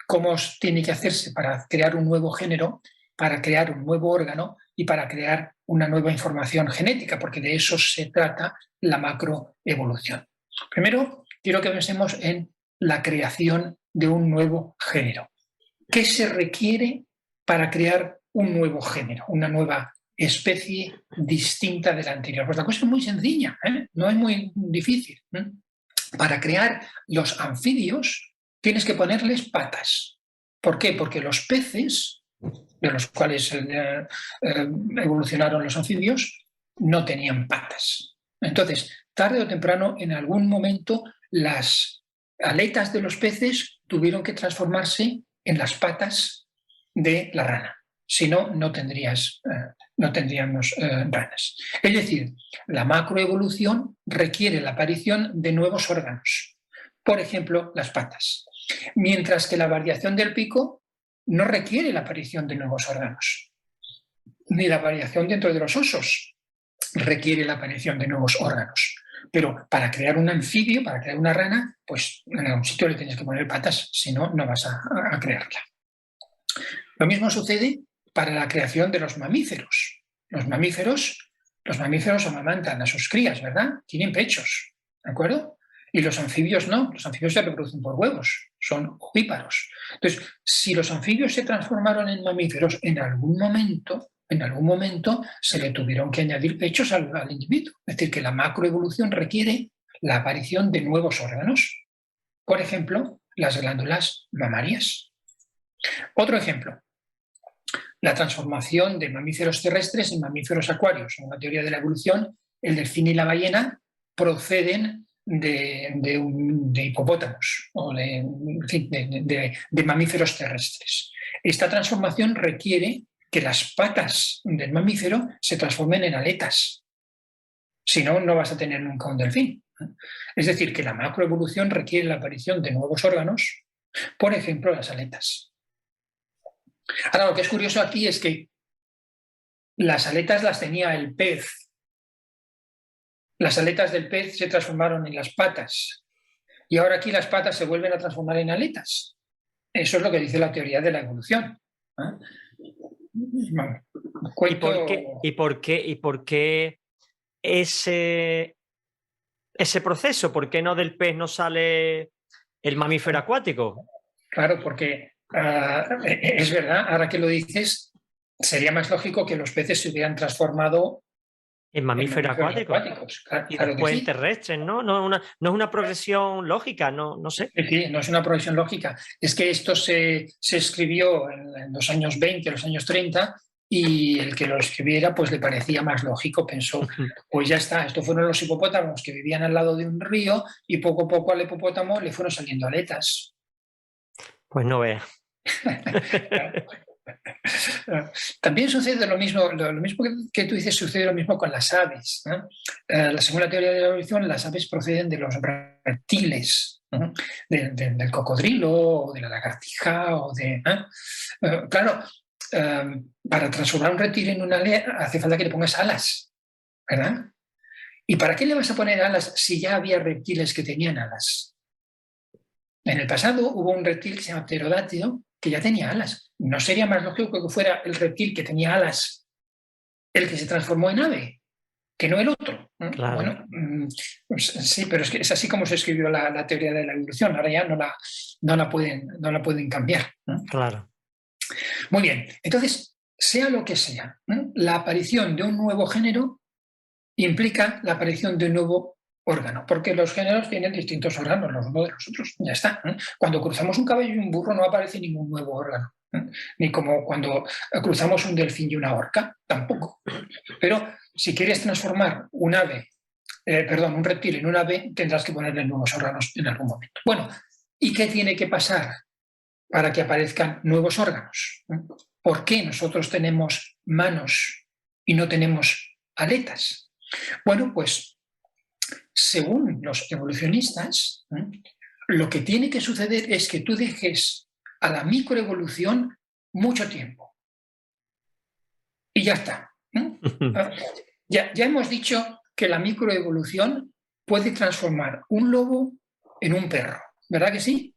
cómo tiene que hacerse para crear un nuevo género, para crear un nuevo órgano y para crear una nueva información genética, porque de eso se trata la macroevolución. Primero, quiero que pensemos en la creación de un nuevo género. ¿Qué se requiere para crear un nuevo género, una nueva especie distinta de la anterior? Pues la cosa es muy sencilla, ¿eh? No es muy difícil. Para crear los anfibios tienes que ponerles patas. ¿Por qué? Porque los peces, de los cuales evolucionaron los anfibios, no tenían patas. Entonces, tarde o temprano, en algún momento, las aletas de los peces tuvieron que transformarse en las patas de la rana. Si no, no tendríamos ranas. Es decir, la macroevolución requiere la aparición de nuevos órganos, por ejemplo, las patas, mientras que la variación del pico no requiere la aparición de nuevos órganos, ni la variación dentro de los osos requiere la aparición de nuevos órganos. Pero para crear un anfibio, para crear una rana, pues en algún sitio le tienes que poner patas, si no, no vas a crearla. Lo mismo sucede para la creación de los mamíferos. Los mamíferos amamantan a sus crías, ¿verdad? Tienen pechos, ¿de acuerdo? Y los anfibios no, los anfibios se reproducen por huevos, son ovíparos. Entonces, si los anfibios se transformaron en mamíferos, en algún momento se le tuvieron que añadir pechos al individuo. Es decir, que la macroevolución requiere la aparición de nuevos órganos. Por ejemplo, las glándulas mamarias. Otro ejemplo, la transformación de mamíferos terrestres en mamíferos acuarios. En la teoría de la evolución, el delfín y la ballena proceden de hipopótamos o de mamíferos terrestres. Esta transformación requiere que las patas del mamífero se transformen en aletas. Si no, no vas a tener nunca un delfín. Es decir, que la macroevolución requiere la aparición de nuevos órganos, por ejemplo, las aletas. Ahora, lo que es curioso aquí es que las aletas las tenía el pez. Las aletas del pez se transformaron en las patas. Y ahora aquí las patas se vuelven a transformar en aletas. Eso es lo que dice la teoría de la evolución. Bueno, ¿Y por qué, cuento. ese proceso? ¿Por qué no del pez no sale el mamífero acuático? Claro, porque es verdad, ahora que lo dices, sería más lógico que los peces se hubieran transformado El en mamífero mamíferos acuático. acuáticos. Y Claro que después en sí. terrestres, ¿no? No es una progresión lógica, no sé. Sí, sí, no es una progresión lógica. Es que esto se escribió en los años 20, los años 30, y el que lo escribiera pues le parecía más lógico. Pensó, pues ya está, estos fueron los hipopótamos que vivían al lado de un río y poco a poco al hipopótamo le fueron saliendo aletas. Pues no veas. También sucede lo mismo que tú dices, sucede lo mismo con las aves, ¿no? Según la teoría de la evolución, las aves proceden de los reptiles, ¿no? Del cocodrilo o de la lagartija claro, para transformar un reptil en una ave hace falta que le pongas alas, ¿verdad? ¿Y para qué le vas a poner alas si ya había reptiles que tenían alas? En el pasado hubo un reptil que se llama pterodáctilo que ya tenía alas. ¿No sería más lógico que fuera el reptil que tenía alas el que se transformó en ave, que no el otro? Claro. Bueno, pues sí, pero es que es así como se escribió la teoría de la evolución. Ahora ya no la pueden cambiar. Claro. Muy bien, entonces, sea lo que sea, la aparición de un nuevo género implica la aparición de un nuevo órgano, porque los géneros tienen distintos órganos los unos de los otros, ya está. Cuando cruzamos un caballo y un burro no aparece ningún nuevo órgano, ni como cuando cruzamos un delfín y una orca, tampoco. Pero si quieres transformar un reptil en un ave, tendrás que ponerle nuevos órganos en algún momento. Bueno, ¿y qué tiene que pasar para que aparezcan nuevos órganos? ¿Por qué nosotros tenemos manos y no tenemos aletas? Bueno, pues según los evolucionistas, lo que tiene que suceder es que tú dejes a la microevolución mucho tiempo. Y ya está. Ya hemos dicho que la microevolución puede transformar un lobo en un perro, ¿verdad que sí?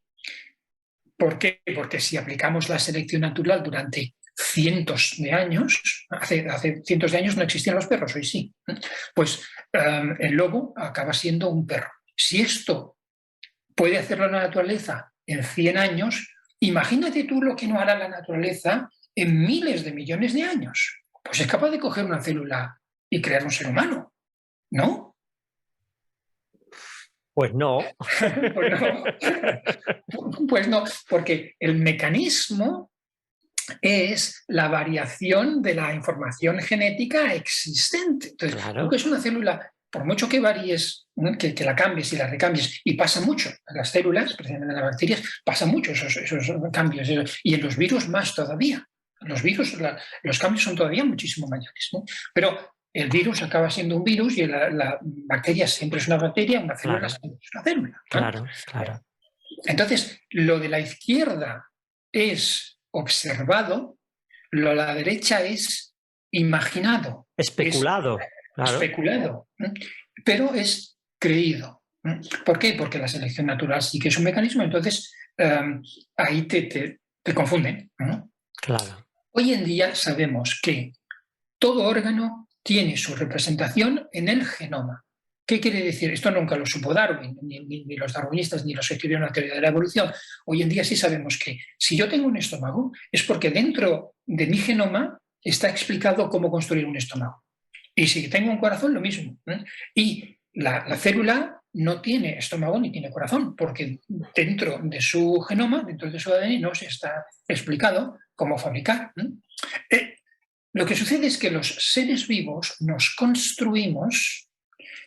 ¿Por qué? Porque si aplicamos la selección natural durante cientos de años, hace cientos de años no existían los perros, hoy sí, pues el lobo acaba siendo un perro. Si esto puede hacerlo la naturaleza en 100 años, imagínate tú lo que no hará la naturaleza en miles de millones de años. Pues es capaz de coger una célula y crear un ser humano, ¿no? Pues no. Pues no. Pues no, porque el mecanismo es la variación de la información genética existente. Entonces, Claro. tú que es una célula, por mucho que varíes, que la cambies y la recambies, y pasa mucho en las células, precisamente en las bacterias, pasa mucho esos cambios, y en los virus más todavía. Los virus, los cambios son todavía muchísimo mayores, ¿no? Pero el virus acaba siendo un virus y la bacteria siempre es una bacteria, una célula Claro. siempre es una célula, ¿no? Claro. Entonces, lo de la izquierda es observado, lo de la derecha es imaginado. Especulado. Es especulado, pero es creído. ¿Por qué? Porque la selección natural sí que es un mecanismo, entonces ahí te confunden, ¿no? Claro. Hoy en día sabemos que todo órgano tiene su representación en el genoma. ¿Qué quiere decir? Esto nunca lo supo Darwin, ni los darwinistas, ni los que escribieron la teoría de la evolución. Hoy en día sí sabemos que si yo tengo un estómago es porque dentro de mi genoma está explicado cómo construir un estómago. Y si tengo un corazón, lo mismo. Y la célula no tiene estómago ni tiene corazón, porque dentro de su genoma, dentro de su ADN, no se está explicado cómo fabricar. Lo que sucede es que los seres vivos nos construimos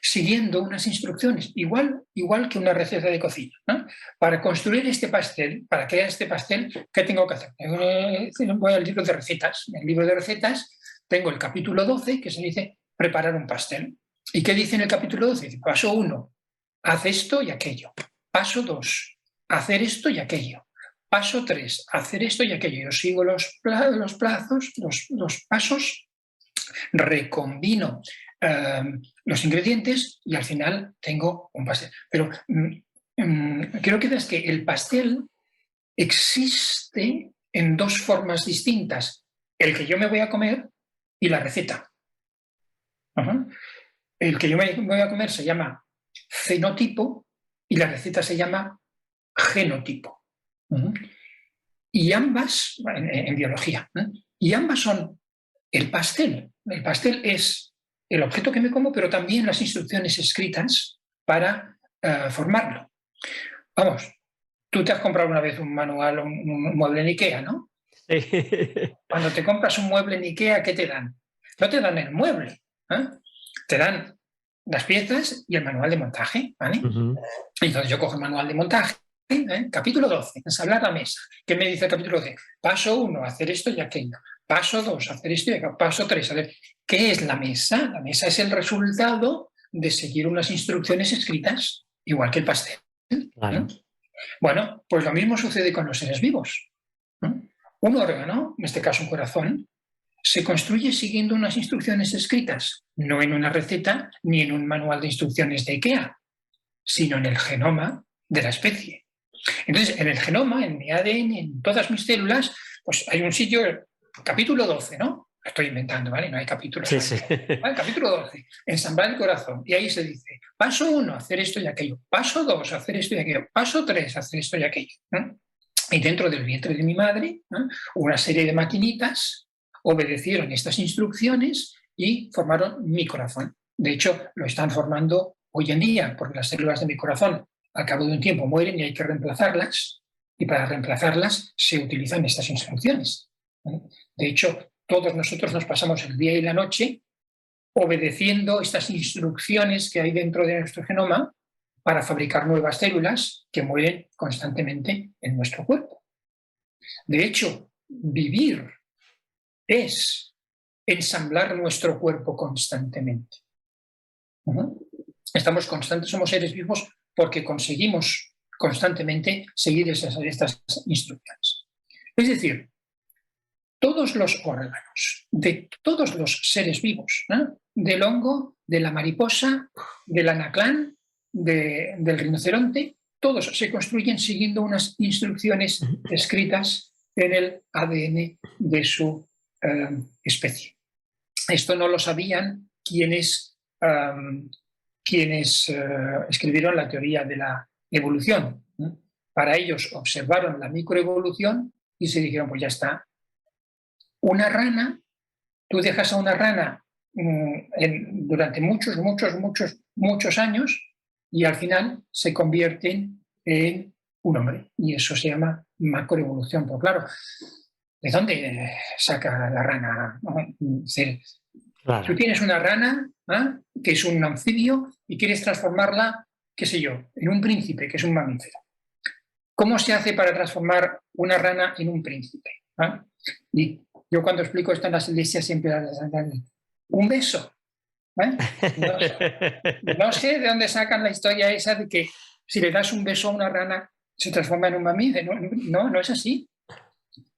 siguiendo unas instrucciones, igual que una receta de cocina, ¿no? Para construir este pastel, para crear este pastel, ¿qué tengo que hacer? Voy al libro de recetas. En el libro de recetas tengo el capítulo 12, que se dice preparar un pastel. ¿Y qué dice en el capítulo 12? Dice, paso 1, haz esto y aquello. Paso 2, hacer esto y aquello. Paso 3, hacer esto y aquello. Yo sigo los plazos, los pasos, recombino los ingredientes y al final tengo un pastel. Pero creo que es que el pastel existe en dos formas distintas. El que yo me voy a comer y la receta. El que yo me voy a comer se llama fenotipo y la receta se llama genotipo. Y ambas, en biología, y ambas son el pastel. El pastel es el objeto que me como, pero también las instrucciones escritas para formarlo. Vamos, tú te has comprado una vez un manual, un mueble en IKEA, ¿no? Cuando te compras un mueble en IKEA, ¿qué te dan? No te dan el mueble, te dan las piezas y el manual de montaje, ¿vale? Entonces yo cojo el manual de montaje, capítulo 12, ensamblar la mesa. ¿Qué me dice el capítulo 12? Paso 1, hacer esto y aquello. Paso 2, hacer esto y aquello. Paso 3, hacer... ¿Qué es la mesa? La mesa es el resultado de seguir unas instrucciones escritas, igual que el pastel. Claro. Bueno, pues lo mismo sucede con los seres vivos. Un órgano, en este caso un corazón, se construye siguiendo unas instrucciones escritas, no en una receta ni en un manual de instrucciones de IKEA, sino en el genoma de la especie. Entonces, en el genoma, en mi ADN, en todas mis células, pues hay un sitio, capítulo 12, ¿no? Estoy inventando, ¿vale? No hay capítulos. Sí, sí. ¿Vale? Capítulo 12, ensamblar el corazón. Y ahí se dice, paso 1, hacer esto y aquello. Paso 2, hacer esto y aquello. Paso 3, hacer esto y aquello. Y dentro del vientre de mi madre, una serie de maquinitas obedecieron estas instrucciones y formaron mi corazón. De hecho, lo están formando hoy en día, porque las células de mi corazón al cabo de un tiempo mueren y hay que reemplazarlas, y para reemplazarlas se utilizan estas instrucciones. De hecho, todos nosotros nos pasamos el día y la noche obedeciendo estas instrucciones que hay dentro de nuestro genoma para fabricar nuevas células que mueren constantemente en nuestro cuerpo. De hecho, vivir es ensamblar nuestro cuerpo constantemente. Estamos constantes, somos seres vivos porque conseguimos constantemente seguir estas instrucciones. Es decir, todos los órganos de todos los seres vivos, del hongo, de la mariposa, del anaclán, del rinoceronte, todos se construyen siguiendo unas instrucciones escritas en el ADN de su especie. Esto no lo sabían quienes escribieron la teoría de la evolución. Para ellos observaron la microevolución y se dijeron, pues ya está. Una rana, tú dejas a una rana durante muchos años y al final se convierten en un hombre. Y eso se llama macroevolución. Pero claro, ¿de dónde saca la rana? Claro. Tú tienes una rana que es un anfibio y quieres transformarla, qué sé yo, en un príncipe, que es un mamífero. ¿Cómo se hace para transformar una rana en un príncipe? Y yo cuando explico esto en las iglesias siempre un beso. No sé de dónde sacan la historia esa de que si le das un beso a una rana se transforma en un mamífero. No es así.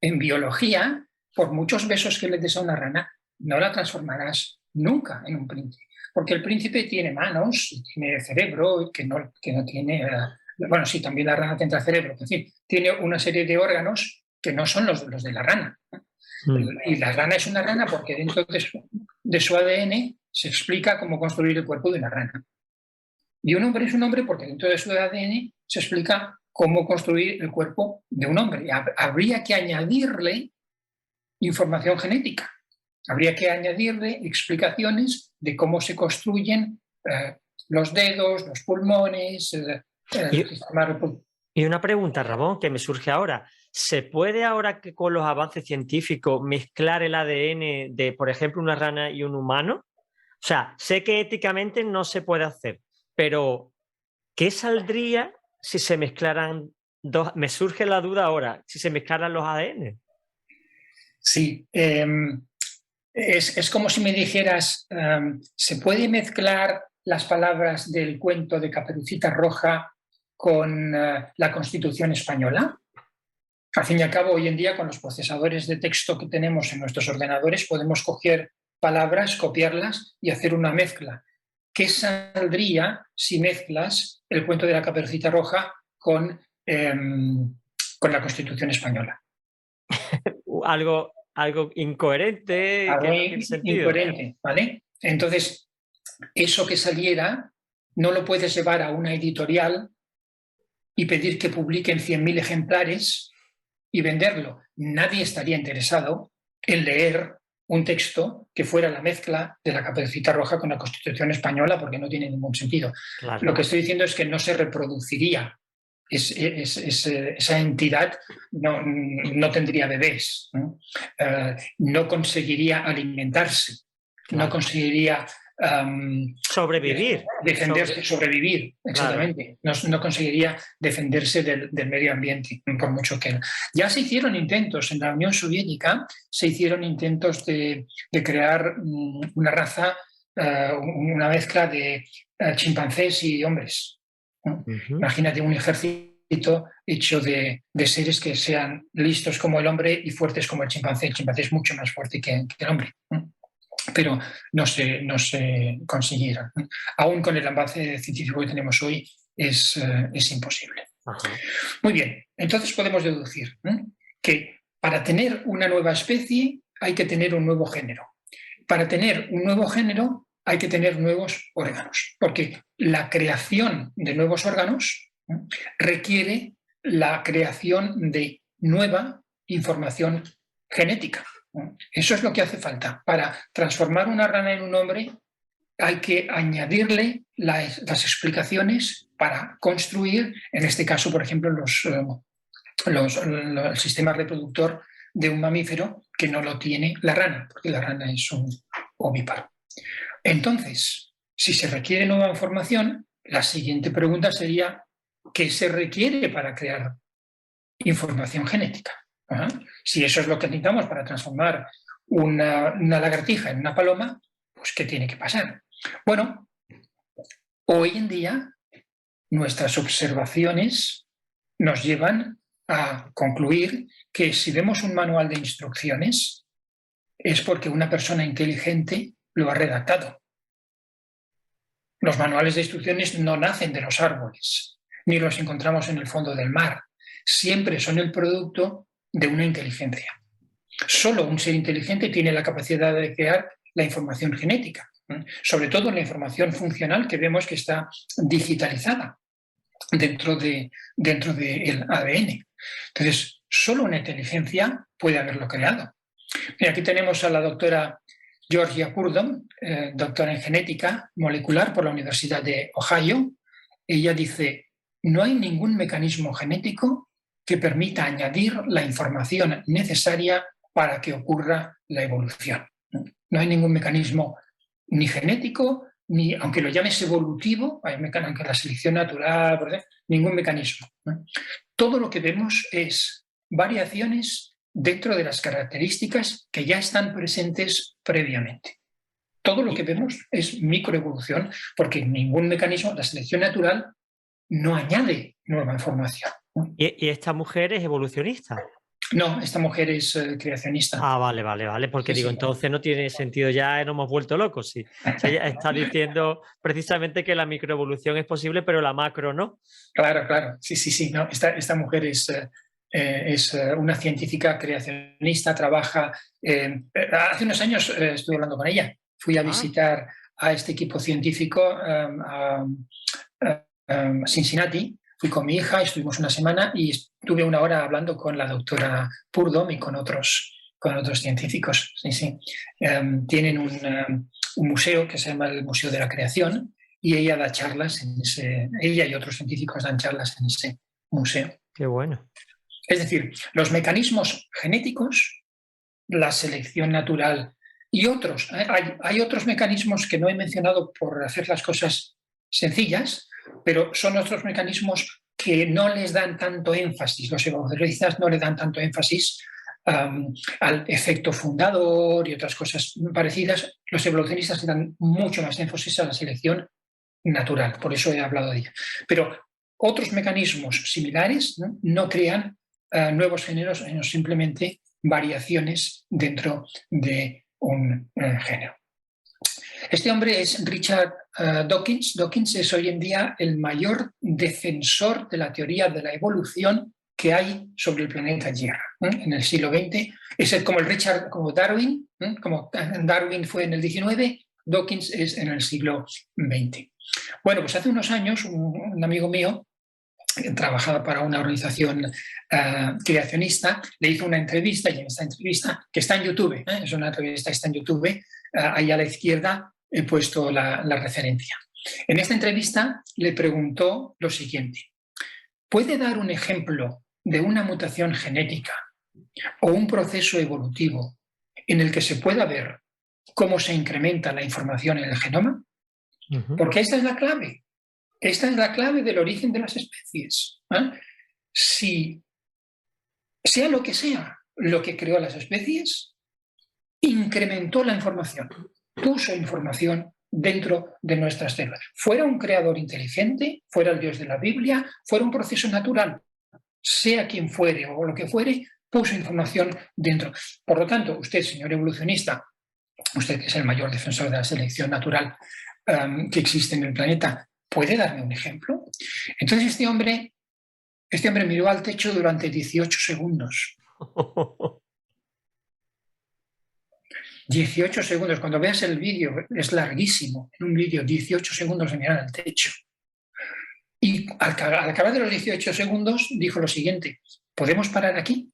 En biología, por muchos besos que le des a una rana, no la transformarás nunca en un príncipe. Porque el príncipe tiene manos, y tiene cerebro, que no tiene... bueno, sí, también la rana tendrá cerebro. En fin, tiene una serie de órganos que no son los de la rana. Y la rana es una rana porque dentro de su ADN se explica cómo construir el cuerpo de una rana. Y un hombre es un hombre porque dentro de su ADN se explica cómo construir el cuerpo de un hombre. Y habría que añadirle información genética. Habría que añadirle explicaciones de cómo se construyen los dedos, los pulmones, el sistema reproductivo. Y una pregunta, Ramón, que me surge ahora. ¿Se puede ahora que con los avances científicos mezclar el ADN de, por ejemplo, una rana y un humano? O sea, sé que éticamente no se puede hacer, pero ¿qué saldría si se mezclaran dos? Me surge la duda ahora, si se mezclaran los ADN. Sí, es como si me dijeras, ¿se puede mezclar las palabras del cuento de Caperucita Roja con la Constitución española? Al fin y al cabo, hoy en día, con los procesadores de texto que tenemos en nuestros ordenadores, podemos coger palabras, copiarlas y hacer una mezcla. ¿Qué saldría si mezclas el cuento de la Caperucita Roja con la Constitución española? Algo incoherente. Algo que no tiene sentido. incoherente, ¿vale? Entonces, eso que saliera no lo puedes llevar a una editorial y pedir que publiquen 100.000 ejemplares y venderlo. Nadie estaría interesado en leer un texto que fuera la mezcla de la Caperucita Roja con la Constitución española porque no tiene ningún sentido. Claro. Lo que estoy diciendo es que no se reproduciría. Esa entidad no tendría bebés, no conseguiría alimentarse, claro. No conseguiría sobrevivir. Defenderse, sobrevivir, exactamente. Claro. No conseguiría defenderse del medio ambiente, por mucho que... Ya se hicieron intentos, en la Unión Soviética se hicieron intentos de crear una raza, una mezcla de chimpancés y hombres. Imagínate un ejército hecho de seres que sean listos como el hombre y fuertes como el chimpancé. El chimpancé es mucho más fuerte que el hombre. Pero no se consiguieron. Aún con el avance científico que tenemos hoy es imposible. Ajá. Muy bien, entonces podemos deducir que para tener una nueva especie hay que tener un nuevo género. Para tener un nuevo género hay que tener nuevos órganos, porque la creación de nuevos órganos requiere la creación de nueva información genética. Eso es lo que hace falta. Para transformar una rana en un hombre hay que añadirle las explicaciones para construir, en este caso, por ejemplo, el sistema reproductor de un mamífero que no lo tiene la rana, porque la rana es un ovíparo. Entonces, si se requiere nueva información, la siguiente pregunta sería, ¿qué se requiere para crear información genética? Si eso es lo que necesitamos para transformar una lagartija en una paloma, pues ¿qué tiene que pasar? Bueno, hoy en día nuestras observaciones nos llevan a concluir que si vemos un manual de instrucciones es porque una persona inteligente lo ha redactado. Los manuales de instrucciones no nacen de los árboles, ni los encontramos en el fondo del mar. Siempre son el producto de una inteligencia. Solo un ser inteligente tiene la capacidad de crear la información genética, sobre todo la información funcional que vemos que está digitalizada dentro del ADN. Entonces, solo una inteligencia puede haberlo creado. Y aquí tenemos a la doctora Georgia Purdom, doctora en genética molecular por la Universidad de Ohio. Ella dice, no hay ningún mecanismo genético que permita añadir la información necesaria para que ocurra la evolución. No hay ningún mecanismo ni genético, ni, aunque lo llames evolutivo, aunque la selección natural, ningún mecanismo. Todo lo que vemos es variaciones dentro de las características que ya están presentes previamente. Todo lo que vemos es microevolución, porque ningún mecanismo, la selección natural, no añade nueva información. ¿Y esta mujer es evolucionista? No, esta mujer es creacionista. Ah, vale, porque Sí, digo, sí. entonces no tiene sentido, ya nos hemos vuelto locos, sí. O sea, ella está diciendo precisamente que la microevolución es posible, pero la macro no. Claro, sí. No, esta mujer es una científica creacionista, trabaja... hace unos años estuve hablando con ella, fui a visitar a este equipo científico a Cincinnati, fui con mi hija, estuvimos una semana y estuve una hora hablando con la doctora Purdom y con otros científicos. Sí. Tienen un museo que se llama el Museo de la Creación y ella da charlas ella y otros científicos dan charlas en ese museo. Qué bueno. Es decir, los mecanismos genéticos, la selección natural y otros. Hay otros mecanismos que no he mencionado por hacer las cosas sencillas, pero son otros mecanismos que no les dan tanto énfasis. Los evolucionistas no le dan tanto énfasis al efecto fundador y otras cosas parecidas. Los evolucionistas le dan mucho más énfasis a la selección natural, por eso he hablado de ella. Pero otros mecanismos similares no crean nuevos géneros, sino simplemente variaciones dentro de un género. Este hombre es Richard Dawkins. Dawkins es hoy en día el mayor defensor de la teoría de la evolución que hay sobre el planeta Tierra. En el siglo XX es como Darwin, como Darwin fue en el XIX, Dawkins es en el siglo XX. Bueno, pues hace unos años un amigo mío trabajaba para una organización creacionista, le hizo una entrevista y en esta entrevista, que está en YouTube, es una entrevista que está en YouTube, ahí a la izquierda he puesto la referencia. En esta entrevista le preguntó lo siguiente, ¿puede dar un ejemplo de una mutación genética o un proceso evolutivo en el que se pueda ver cómo se incrementa la información en el genoma? Porque esta es la clave. Esta es la clave del origen de las especies. Si sea lo que sea lo que creó las especies, incrementó la información, puso información dentro de nuestras células. Fuera un creador inteligente, fuera el Dios de la Biblia, fuera un proceso natural, sea quien fuere o lo que fuere, puso información dentro. Por lo tanto, usted, señor evolucionista, usted que es el mayor defensor de la selección natural que existe en el planeta, ¿puede darme un ejemplo? Entonces este hombre Este hombre miró al techo durante 18 segundos. 18 segundos. Cuando veas el vídeo, es larguísimo. En un vídeo, 18 segundos de mirar al techo. Y al acabar de los 18 segundos, dijo lo siguiente: ¿podemos parar aquí?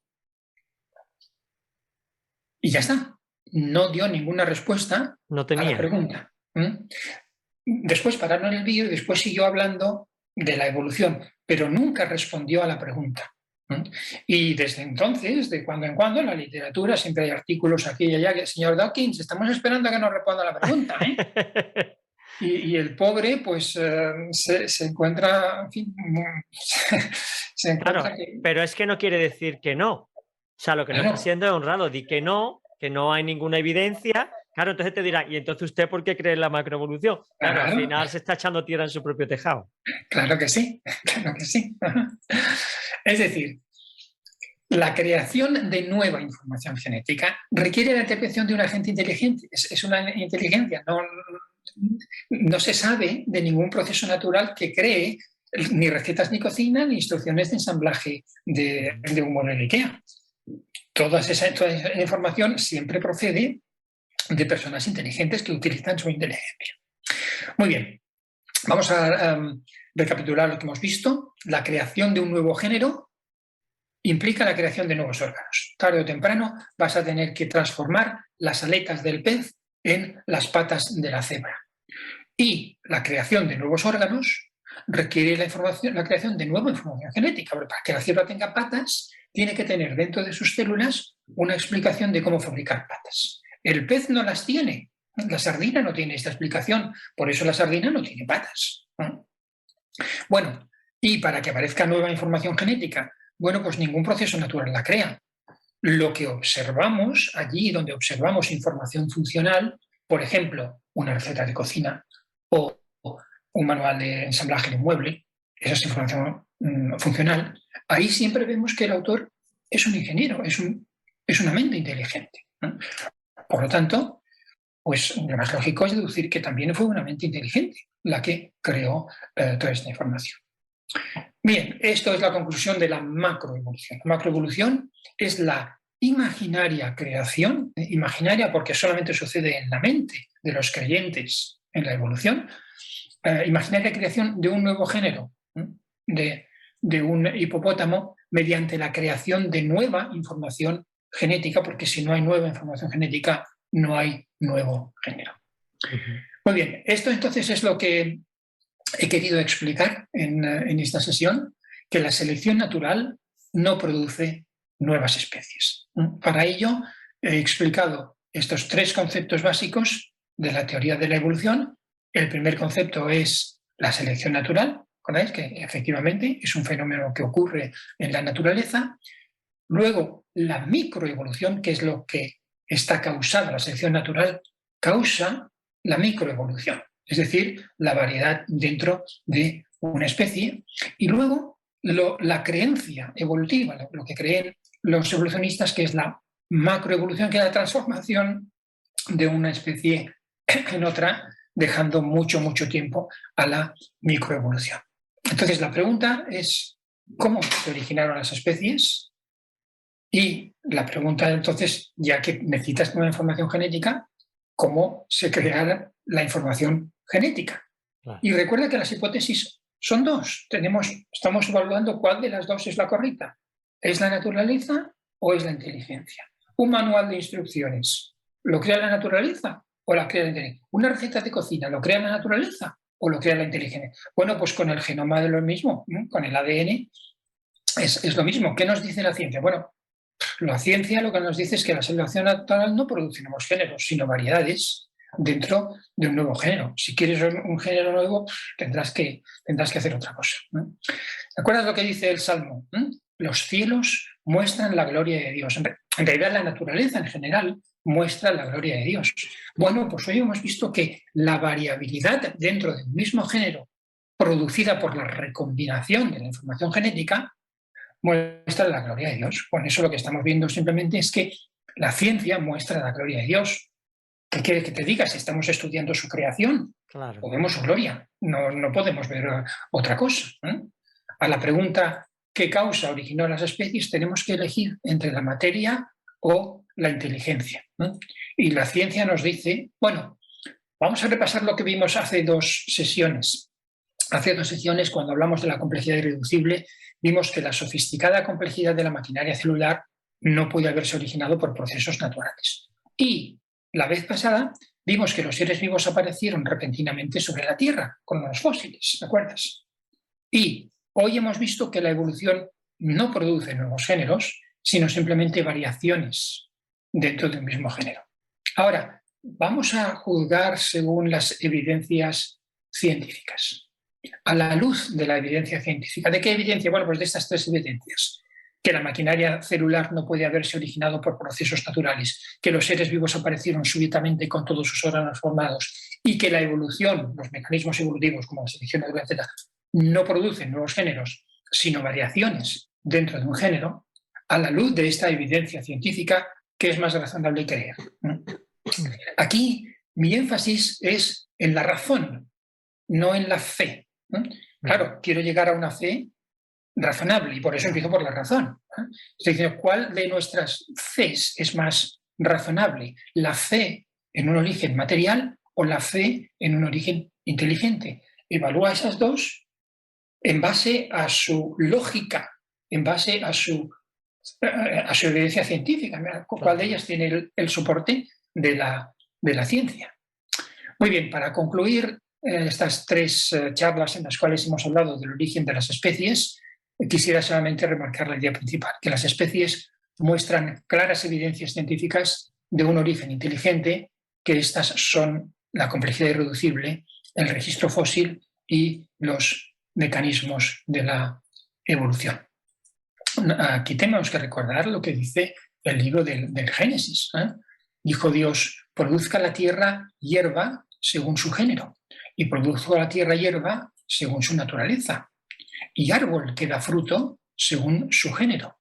Y ya está. No dio ninguna respuesta No a tenía. la pregunta. Después pararon el vídeo y después siguió hablando de la evolución, pero nunca respondió a la pregunta. Y desde entonces, de cuando en cuando, en la literatura siempre hay artículos aquí y allá que, señor Dawkins, estamos esperando a que nos responda la pregunta. Y el pobre, pues, se encuentra, en fin, se encuentra Claro, pero es que no quiere decir que no. O sea, lo que no está claro, haciendo es honrado. Di que no hay ninguna evidencia. Claro, entonces te dirán, ¿y entonces usted por qué cree en la macroevolución? Claro, al claro, final se está echando tierra en su propio tejado. claro que sí, claro que sí. Es decir, la creación de nueva información genética requiere la intervención de un agente inteligente. Es una inteligencia. No se sabe de ningún proceso natural que cree ni recetas ni cocina ni instrucciones de ensamblaje de un modelo de IKEA. Toda esa información siempre procede de personas inteligentes que utilizan su inteligencia. Muy bien, vamos a recapitular lo que hemos visto. La creación de un nuevo género implica la creación de nuevos órganos. Tarde o temprano vas a tener que transformar las aletas del pez en las patas de la cebra. Y la creación de nuevos órganos requiere la creación de nueva información genética. Porque para que la cebra tenga patas, tiene que tener dentro de sus células una explicación de cómo fabricar patas. El pez no las tiene. La sardina no tiene esta explicación. Por eso la sardina no tiene patas. Bueno, y para que aparezca nueva información genética, bueno, pues ningún proceso natural la crea. Lo que observamos allí, donde observamos información funcional, por ejemplo, una receta de cocina o un manual de ensamblaje de un mueble, esa es información funcional, ahí siempre vemos que el autor es un ingeniero, es una mente inteligente. Por lo tanto, pues lo más lógico es deducir que también fue una mente inteligente la que creó toda esta información. Bien, esto es la conclusión de la macroevolución. La macroevolución es la imaginaria creación, imaginaria porque solamente sucede en la mente de los creyentes en la evolución, imaginaria creación de un nuevo género, de un hipopótamo, mediante la creación de nueva información genética, porque si no hay nueva información genética, no hay nuevo género. Muy bien, esto entonces es lo que he querido explicar en esta sesión, que la selección natural no produce nuevas especies. Para ello he explicado estos tres conceptos básicos de la teoría de la evolución. El primer concepto es la selección natural, ¿veis? Que efectivamente es un fenómeno que ocurre en la naturaleza. Luego, la microevolución, que es lo que está causando la selección natural, causa la microevolución, es decir, la variedad dentro de una especie. Y luego, la creencia evolutiva, lo que creen los evolucionistas, que es la macroevolución, que es la transformación de una especie en otra, dejando mucho, mucho tiempo a la microevolución. Entonces, la pregunta es, ¿cómo se originaron las especies? Y la pregunta entonces, ya que necesitas nueva información genética, ¿cómo se crea la información genética? Claro. Y recuerda que las hipótesis son dos. Estamos evaluando cuál de las dos es la correcta. ¿Es la naturaleza o es la inteligencia? Un manual de instrucciones, ¿lo crea la naturaleza o la crea la inteligencia? Una receta de cocina, ¿lo crea la naturaleza o lo crea la inteligencia? Bueno, pues con el genoma de lo mismo, con el ADN, es lo mismo. ¿Qué nos dice la ciencia? Bueno, la ciencia lo que nos dice es que la selección natural no produce nuevos géneros, sino variedades dentro de un nuevo género. Si quieres un género nuevo, tendrás que hacer otra cosa. ¿Recuerdas lo que dice el Salmo? Los cielos muestran la gloria de Dios. En realidad, la naturaleza en general muestra la gloria de Dios. Bueno, pues hoy hemos visto que la variabilidad dentro de un mismo género, producida por la recombinación de la información genética, muestra la gloria de Dios. Con eso lo que estamos viendo simplemente es que la ciencia muestra la gloria de Dios. ¿Qué quieres que te diga? Si estamos estudiando su creación, claro, o vemos su gloria, no podemos ver otra cosa. A la pregunta, qué causa originó las especies, tenemos que elegir entre la materia o la inteligencia, ¿no? Y la ciencia nos dice, bueno, vamos a repasar lo que vimos hace 2 sesiones. Hace 2 sesiones, cuando hablamos de la complejidad irreducible, vimos que la sofisticada complejidad de la maquinaria celular no puede haberse originado por procesos naturales. Y la vez pasada vimos que los seres vivos aparecieron repentinamente sobre la Tierra, con los fósiles, ¿te acuerdas? Y hoy hemos visto que la evolución no produce nuevos géneros, sino simplemente variaciones dentro del mismo género. Ahora, vamos a juzgar según las evidencias científicas. A la luz de la evidencia científica. ¿De qué evidencia? Bueno, pues de estas 3 evidencias. Que la maquinaria celular no puede haberse originado por procesos naturales, que los seres vivos aparecieron súbitamente con todos sus órganos formados y que la evolución, los mecanismos evolutivos como la selección natural, etc., no producen nuevos géneros, sino variaciones dentro de un género. A la luz de esta evidencia científica, ¿qué es más razonable creer? Aquí mi énfasis es en la razón, no en la fe. Claro, quiero llegar a una fe razonable y por eso empiezo por la razón. Es decir, ¿cuál de nuestras fes es más razonable? ¿La fe en un origen material o la fe en un origen inteligente? Evalúa esas dos en base a su lógica, en base a su evidencia científica. ¿Cuál de ellas tiene el soporte de la ciencia? Muy bien, para concluir estas 3 charlas en las cuales hemos hablado del origen de las especies, quisiera solamente remarcar la idea principal, que las especies muestran claras evidencias científicas de un origen inteligente, que estas son la complejidad irreducible, el registro fósil y los mecanismos de la evolución. Aquí tenemos que recordar lo que dice el libro del Génesis. Dijo Dios, produzca la tierra hierba según su género, y produjo la tierra hierba según su naturaleza, y árbol que da fruto según su género.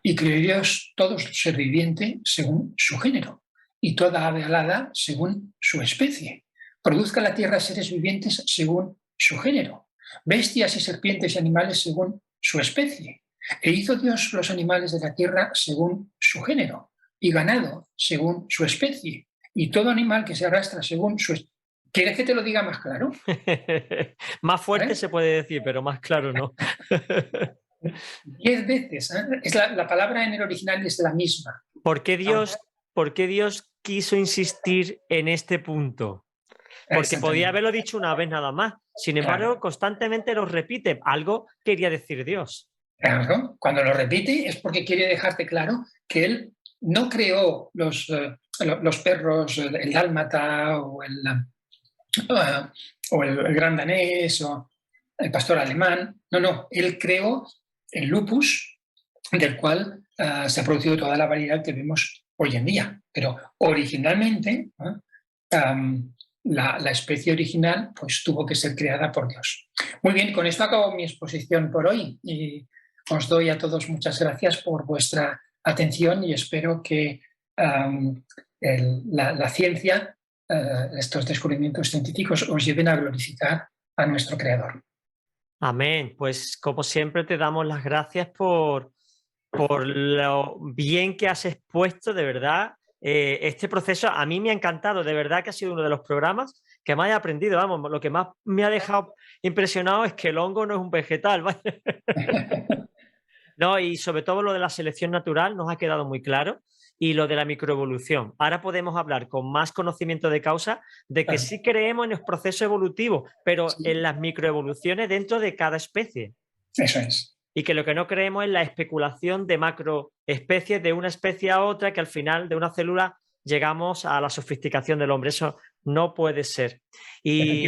Y creó Dios todo ser viviente según su género, y toda ave alada según su especie. Produzca la tierra seres vivientes según su género, bestias y serpientes y animales según su especie. E hizo Dios los animales de la tierra según su género, y ganado según su especie, y todo animal que se arrastra según su especie. ¿Quieres que te lo diga más claro? Más fuerte se puede decir, pero más claro no. 10 veces. Es la palabra en el original es la misma. ¿Por qué Dios quiso insistir en este punto? Porque podía haberlo dicho una vez nada más. Sin embargo, constantemente lo repite. Algo quería decir Dios. Claro, cuando lo repite es porque quiere dejarte claro que Él no creó los perros, el dálmata o el gran danés o el pastor alemán. No, Él creó el lupus, del cual se ha producido toda la variedad que vemos hoy en día. Pero originalmente la especie original pues tuvo que ser creada por Dios. Muy bien, con esto acabo mi exposición por hoy y os doy a todos muchas gracias por vuestra atención y espero que la ciencia, estos descubrimientos científicos os lleven a glorificar a nuestro Creador. Amén. Pues como siempre te damos las gracias por lo bien que has expuesto, de verdad. Este proceso a mí me ha encantado, de verdad que ha sido uno de los programas que más he aprendido. Vamos, lo que más me ha dejado impresionado es que el hongo no es un vegetal, ¿vale? No, y sobre todo lo de la selección natural nos ha quedado muy claro y lo de la microevolución. Ahora podemos hablar con más conocimiento de causa de que sí creemos en los procesos evolutivos, pero en las microevoluciones dentro de cada especie. Eso es. Y que lo que no creemos es la especulación de macroespecies de una especie a otra, que al final de una célula llegamos a la sofisticación del hombre. Eso no puede ser. Y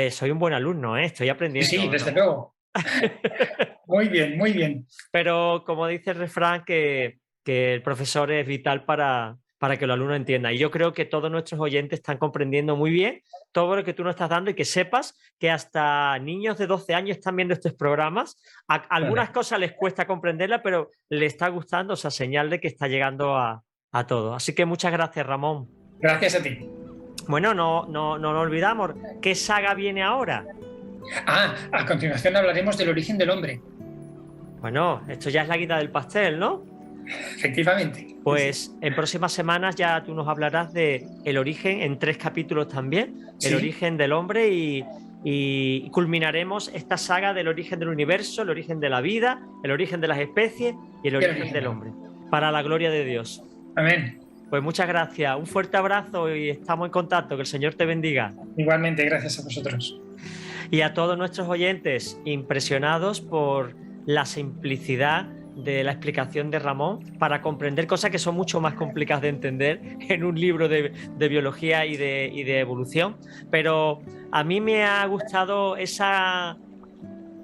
soy un buen alumno, estoy aprendiendo. Sí, desde luego. Muy bien, muy bien. Pero como dice el refrán, que el profesor es vital para que el alumno entienda. Y yo creo que todos nuestros oyentes están comprendiendo muy bien todo lo que tú nos estás dando y que sepas que hasta niños de 12 años están viendo estos programas. Algunas cosas les cuesta comprenderlas, pero les está gustando, o sea, señal de que está llegando a todo. Así que muchas gracias, Ramón. Gracias a ti. Bueno, no olvidamos. ¿Qué saga viene ahora? A continuación hablaremos del origen del hombre. Bueno, esto ya es la guinda del pastel, ¿no? Efectivamente. Pues en próximas semanas ya tú nos hablarás de el origen en 3 capítulos también, el origen del hombre y culminaremos esta saga del origen del universo, el origen de la vida, el origen de las especies y el origen del hombre, para la gloria de Dios. Amén. Pues muchas gracias, un fuerte abrazo y estamos en contacto, que el Señor te bendiga. Igualmente, gracias a vosotros. Y a todos nuestros oyentes, impresionados por la simplicidad de la explicación de Ramón para comprender cosas que son mucho más complicadas de entender en un libro de biología y de evolución. Pero a mí me ha gustado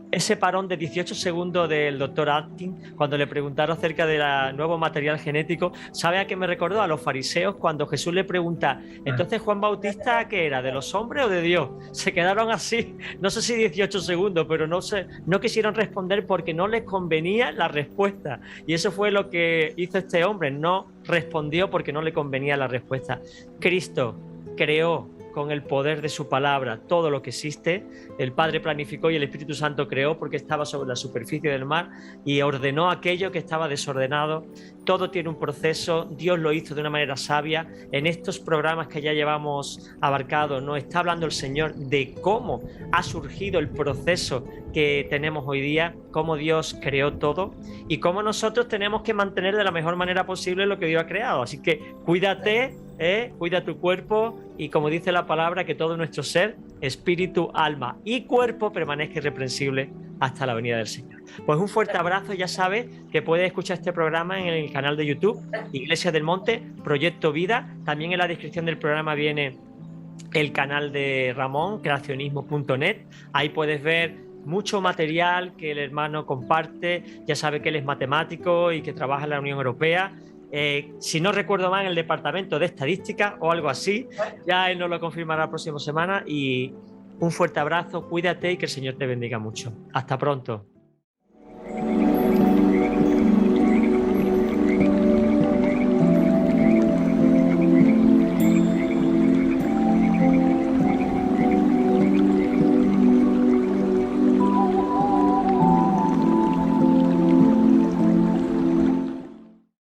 ese parón de 18 segundos del doctor Atkins cuando le preguntaron acerca del nuevo material genético. ¿Sabe a qué me recordó? A los fariseos cuando Jesús le pregunta, entonces Juan Bautista, ¿qué era? ¿De los hombres o de Dios? Se quedaron así, no sé si 18 segundos, pero no quisieron responder porque no les convenía la respuesta. Y eso fue lo que hizo este hombre, no respondió porque no le convenía la respuesta. Cristo creó con el poder de su palabra todo lo que existe. El Padre planificó y el Espíritu Santo creó porque estaba sobre la superficie del mar y ordenó aquello que estaba desordenado. Todo tiene un proceso, Dios lo hizo de una manera sabia. En estos programas que ya llevamos abarcados nos está hablando el Señor de cómo ha surgido el proceso que tenemos hoy día, cómo Dios creó todo y cómo nosotros tenemos que mantener de la mejor manera posible lo que Dios ha creado. Así que cuídate, cuida tu cuerpo y, como dice la palabra, que todo nuestro ser, espíritu, alma y cuerpo permanezca irreprensible hasta la venida del Señor. Pues un fuerte abrazo. Ya sabes que puedes escuchar este programa en el canal de YouTube Iglesia del Monte, Proyecto Vida. También en la descripción del programa viene el canal de Ramón, creacionismo.net. Ahí puedes ver mucho material que el hermano comparte. Ya sabe que él es matemático y que trabaja en la Unión Europea. Si no recuerdo mal, en el departamento de estadística o algo así. Ya él nos lo confirmará la próxima semana. Y un fuerte abrazo, cuídate y que el Señor te bendiga mucho. Hasta pronto.